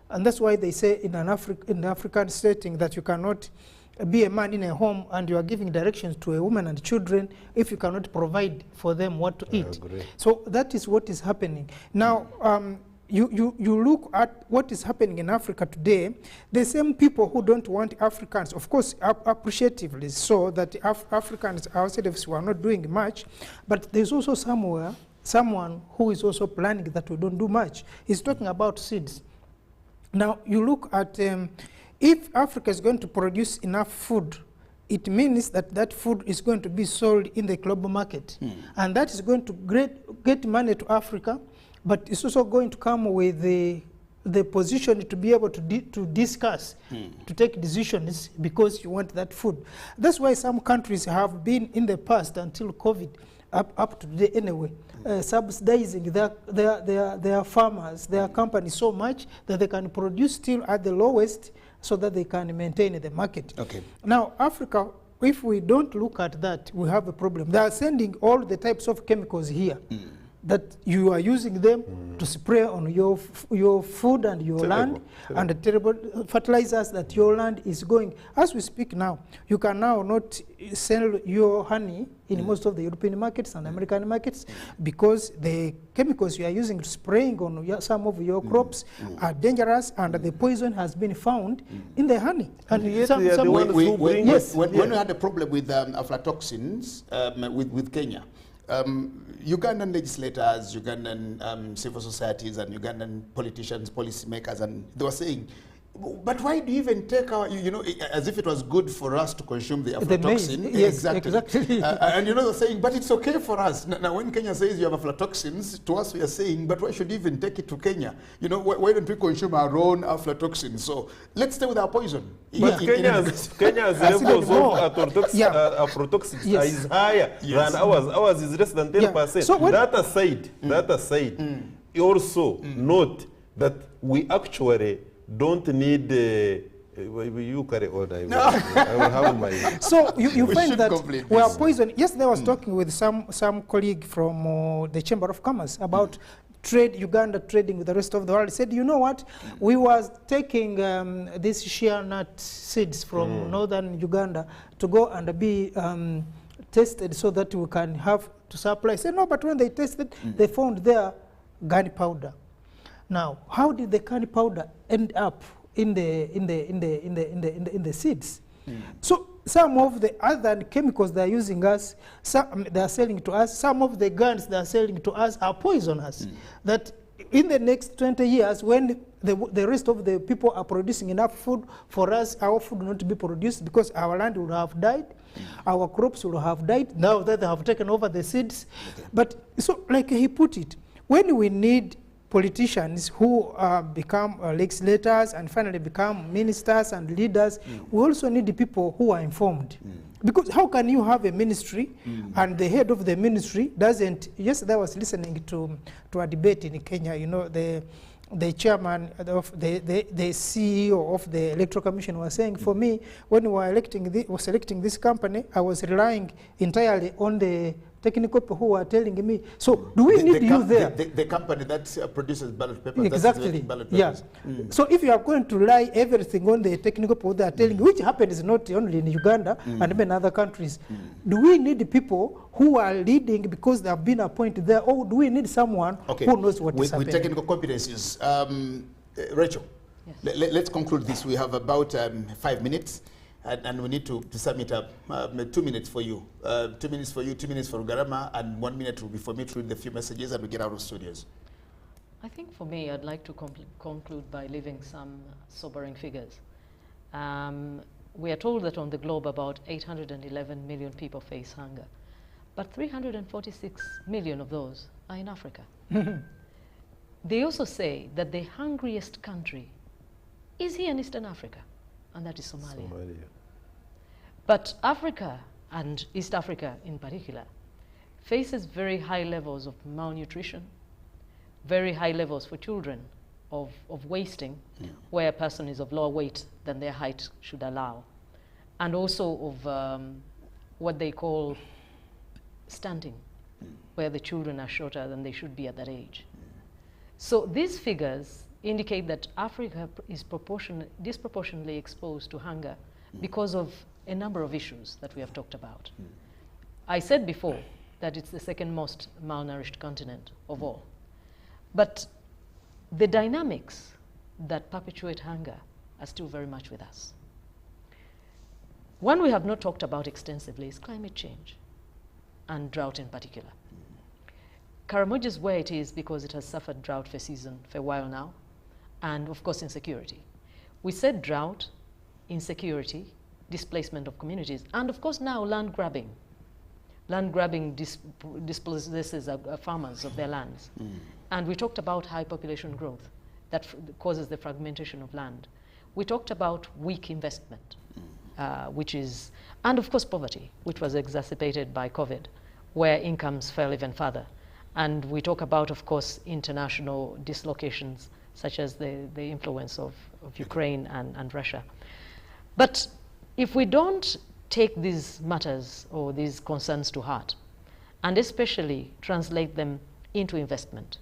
And that's why they say in an African setting that you cannot be a man in a home and you are giving directions to a woman and children if you cannot provide for them what to eat. So that is what is happening. Now, you look at what is happening in Africa today, the same people who don't want Africans, of course, appreciatively so, that Africans ourselves were not doing much, but there's also someone who is also planning that we don't do much. He's talking about seeds. Now, you look at if Africa is going to produce enough food, it means that that food is going to be sold in the global market. And that is going to get money to Africa, but it's also going to come with the position to be able to discuss, to take decisions because you want that food. That's why some countries have been in the past until COVID, up to today anyway, subsidizing their farmers, their companies so much that they can produce still at the lowest so that they can maintain the market. Okay. Now, Africa, if we don't look at that, we have a problem. They are sending all the types of chemicals here. that you are using them to spray on your food and your land, and the terrible fertilizers that your land is going. As we speak now, you can now not sell your honey in most of the European markets and American markets because the chemicals you are using spraying on some of your crops are dangerous, and the poison has been found in the honey. And
when we had a problem with aflatoxins with Kenya, Ugandan legislators, Ugandan civil societies, and Ugandan politicians, policymakers, and they were saying, but why do you even take our, as if it was good for us to consume the aflatoxin?
Yes, exactly.
And they're saying, but it's okay for us. Now, when Kenya says you have aflatoxins, to us we are saying, but why should you even take it to Kenya? Why don't we consume our own aflatoxins? So let's stay with our poison.
But Kenya's levels of aflatoxins is higher than ours. Ours is less than 10%. So that aside, also note that we actually don't need you carry on. I will have my.
So you find that we are poison. Yesterday I was talking with some colleague from the Chamber of Commerce about Uganda trading with the rest of the world. He said, you know what? We was taking these shea nut seeds from northern Uganda to go and be tested so that we can have to supply. He said, no, but when they tested, they found their gunpowder. Now, how did the gunpowder end up in the seeds? So some of the other chemicals they are using us, they are selling to us. Some of the guns they are selling to us are poisonous. That in the next 20 years, when the rest of the people are producing enough food for us, our food will not be produced because our land will have died, our crops will have died. Now that they have taken over the seeds, but so like he put it, when we need politicians who become legislators and finally become ministers and leaders, we also need the people who are informed. Because how can you have a ministry and the head of the ministry doesn't? Yesterday I was listening to a debate in Kenya. The chairman of the CEO of the Electoral Commission was saying, for me, when we were selecting this company, I was relying entirely on the technical people who are telling me. So do we need you there?
The company that produces ballot papers.
Exactly.
Ballot papers.
So if you are going to rely everything on the technical people they are telling you, which happens not only in Uganda and many other countries, do we need people who are leading because they have been appointed there, or do we need someone who knows what is happening? With technical
competencies. Rachel, let's conclude this. We have about 5 minutes. And we need to sum it up. 2 minutes for you. 2 minutes for you, 2 minutes for Garama, and 1 minute will be for me to read the few messages and we get out of studios.
I think for me, I'd like to conclude by leaving some sobering figures. We are told that on the globe about 811 million people face hunger, but 346 million of those are in Africa. They also say that the hungriest country is here in Eastern Africa, and that is Somalia. But Africa, and East Africa in particular, faces very high levels of malnutrition, very high levels for children of wasting, where a person is of lower weight than their height should allow, and also of what they call stunting, where the children are shorter than they should be at that age. So these figures indicate that Africa is disproportionately exposed to hunger because of a number of issues that we have talked about. I said before that it's the second most malnourished continent of all. But the dynamics that perpetuate hunger are still very much with us. One we have not talked about extensively is climate change, and drought in particular. Karamoja is where it is because it has suffered drought for a while now, and of course insecurity. We said drought, insecurity, displacement of communities, and of course now land grabbing. Land grabbing displaces farmers of their lands. And we talked about high population growth that causes the fragmentation of land. We talked about weak investment, and of course poverty, which was exacerbated by COVID, where incomes fell even further. And we talk about, of course, international dislocations, such as the influence of Ukraine and Russia. But if we don't take these matters or these concerns to heart, and especially translate them into investment,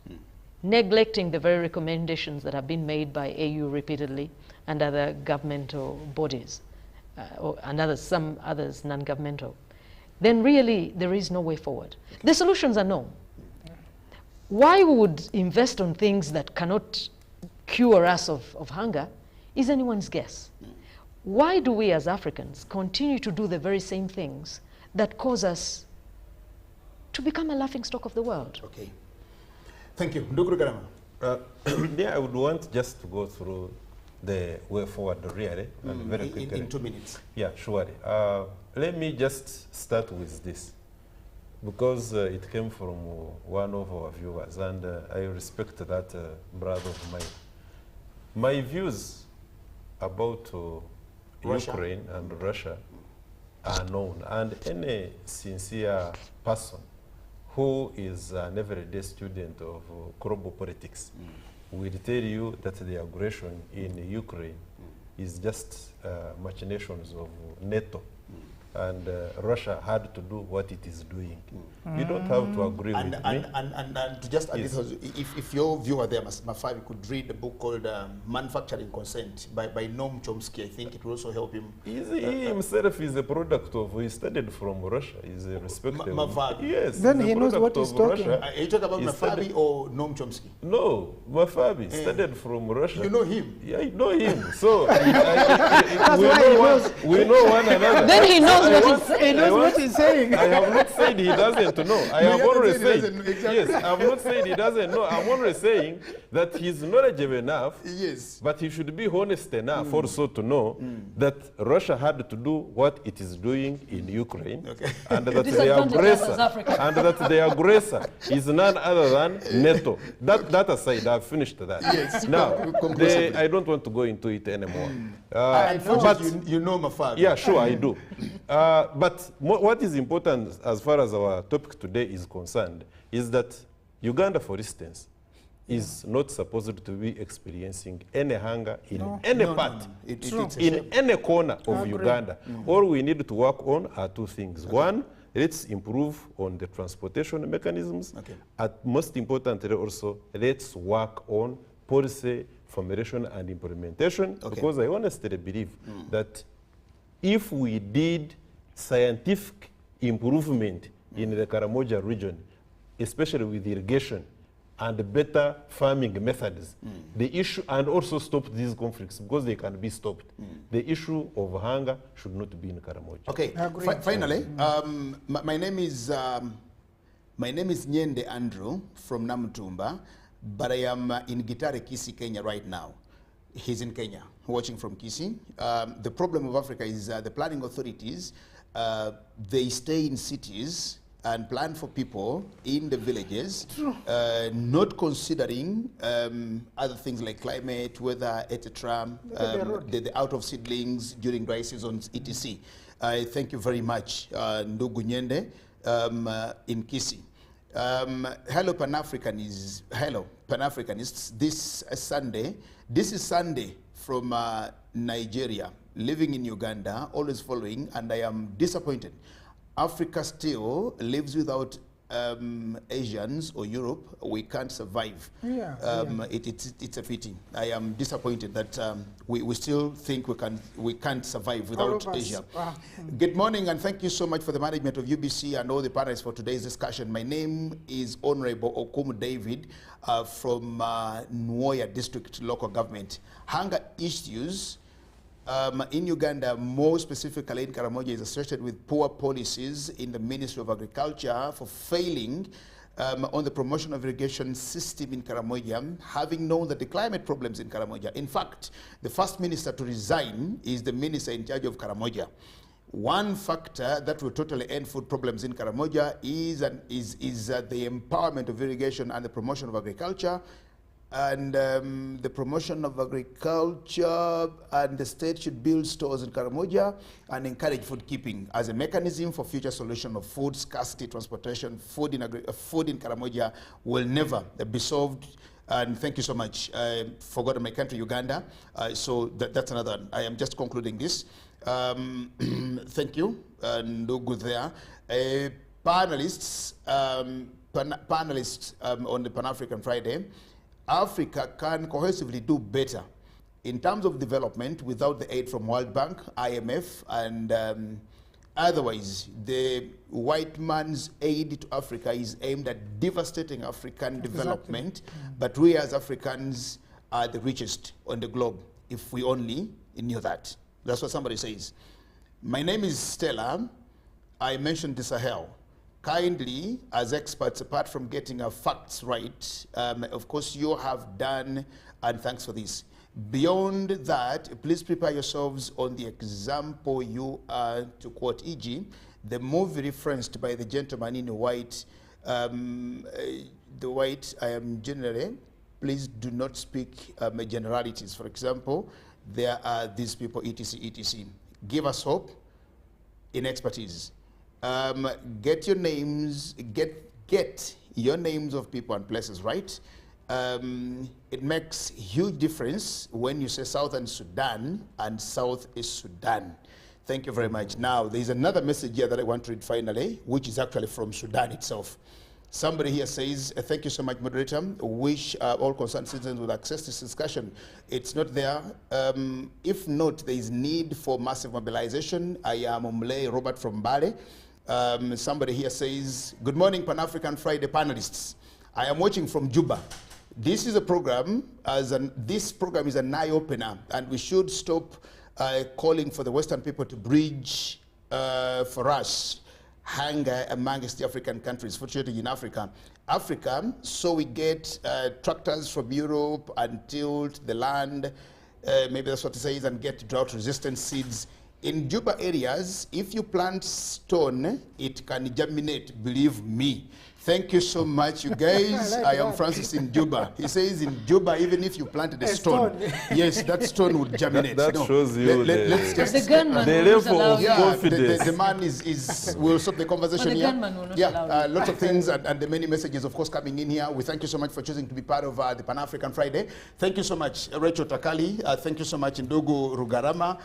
neglecting the very recommendations that have been made by AU repeatedly and other governmental bodies, and some others non-governmental, then really there is no way forward. The solutions are known. Why we would invest on things that cannot cure us of hunger is anyone's guess. Why do we as Africans continue to do the very same things that cause us to become a laughingstock of the world?
Okay. Thank you. Nduguru Garama.
Yeah, I would want just to go through the way forward really, and very quickly.
In 2 minutes.
Yeah, surely. Let me just start with this, because it came from one of our viewers, and I respect that brother of mine. My views about Ukraine and Russia are known, and any sincere person who is an everyday student of global politics will tell you that the aggression in Ukraine is just machinations of NATO. And Russia had to do what it is doing. You don't have to agree with me.
And to just add
Yes.
this, if your viewer there, Mafabi, could read a book called Manufacturing Consent by Noam Chomsky, I think it will also help him.
He himself is a product of, he studied from Russia. He's a respected.
Mafabi.
Yes.
Then he knows what he's talking about.
Are you talking about Mafabi or Noam Chomsky?
No, Mafabi studied from Russia.
You know him?
Yeah, I know him. So we
he
know one another.
Then he knows
what he's saying.
I have not said he doesn't know. I have already said,
exactly.
yes, I have not said he doesn't know. I'm already saying that he's knowledgeable enough,
yes,
but he should be honest enough also to know that Russia had to do what it is doing in Ukraine, and that the aggressor is none other than NATO. That aside, I've finished that.
Yes.
Now, I don't want to go into it anymore.
But you know Mafabi.
Yeah, sure, I do. But what is important as far as our topic today is concerned is that Uganda, for instance, is not supposed to be experiencing any hunger in any part, in any corner of Uganda. All we need to work on are two things. One, let's improve on the transportation mechanisms. Most importantly also, let's work on policy formulation and implementation, because I honestly believe that if we did scientific improvement in the Karamoja region, especially with irrigation and better farming methods, the issue, and also stop these conflicts, because they can be stopped, the issue of hunger should not be in Karamoja.
Okay, finally, my name is Nyende Andrew from Namutumba, but I am in Gitare, Kisii, Kenya right now. He's in Kenya, watching from Kisii. The problem of Africa is the planning authorities, they stay in cities and plan for people in the villages, not considering other things like climate, weather, etc., the out of seedlings during dry seasons, etc. I thank you very much, Ndugu Nyende, in Kisii. Hello Pan-Africanists, this is Sunday from Nigeria, living in Uganda, always following, and I am disappointed. Africa still lives without Asians or Europe. We can't survive. It's a pity. I am disappointed that we still think we can't survive without Asia. Good morning, and thank you so much for the management of UBC and all the partners for today's discussion. My name is Honorable Okumu David from Nwoya District Local Government. Hunger issues in Uganda, more specifically in Karamoja, is associated with poor policies in the Ministry of Agriculture for failing on the promotion of irrigation system in Karamoja, having known that the climate problems in Karamoja. In fact, the first minister to resign is the minister in charge of Karamoja. One factor that will totally end food problems in Karamoja is the empowerment of irrigation and the promotion of agriculture. And the promotion of agriculture, and the state should build stores in Karamoja and encourage food keeping as a mechanism for future solution of food scarcity, transportation. Food in Karamoja will never be solved. And thank you so much. I forgot my country, Uganda. So that's another one. I am just concluding this. Thank you, and no good there. Panelists, panelists on the Pan-African Friday, Africa can cohesively do better in terms of development without the aid from World Bank, IMF, and otherwise, the white man's aid to Africa is aimed at devastating African development, but we as Africans are the richest on the globe, if we only knew that. That's what somebody says. My name is Stella. I mentioned the Sahel. Kindly, as experts, apart from getting our facts right, of course you have done, and thanks for this. Beyond that, please prepare yourselves on the example you are to quote, e.g., the movie referenced by the gentleman in white, the white, I am generally, please do not speak generalities. For example, there are these people, etc., etc. Give us hope in expertise. Get your names, get your names of people and places right. It makes huge difference when you say Southern Sudan and South is Sudan. Thank you very much. Now, there's another message here that I want to read finally, which is actually from Sudan itself. Somebody here says, thank you so much, moderator. Wish all concerned citizens would access this discussion. It's not there. If not, there is need for massive mobilization. I am Omle Robert from Bale. Somebody here says, good morning, Pan-African Friday panelists. I am watching from Juba. This is a program, this program is an eye-opener, and we should stop calling for the Western people to bridge for us hunger amongst the African countries, fortunately in Africa. So we get tractors from Europe and tilt the land, maybe that's what it says, and get drought-resistant seeds. In Juba areas, if you plant stone, it can germinate, believe me. Thank you so much, you guys. I am Francis in Juba. He says in Juba, even if you planted a stone, yes, that stone would germinate.
That shows you
let's just,
the gunman
the level of confidence.
The man is we'll stop the conversation here. Lots of things and the many messages, of course, coming in here. We thank you so much for choosing to be part of the Pan-African Friday. Thank you so much, Rachel Takali. Thank you so much, Ndogo Rugarama,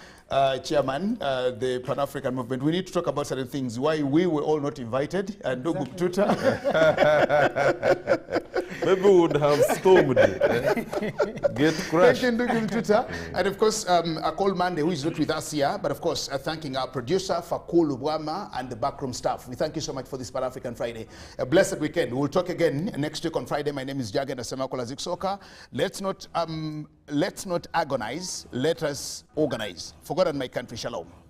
Chairman, the Pan-African Movement. We need to talk about certain things, why we were all not invited, and Ndogo Ptuta.
Maybe we would have stormed it. Get crushed.
And of course, Akol Mande, who is not with us here, but of course, thanking our producer, Fakulu Bwama, and the backroom staff. We thank you so much for this Pan-African Friday. A blessed weekend. We'll talk again next week on Friday. My name is Jagan Asemakola Ziksoka. Let's not agonize. Let us organize. For God and my country, shalom.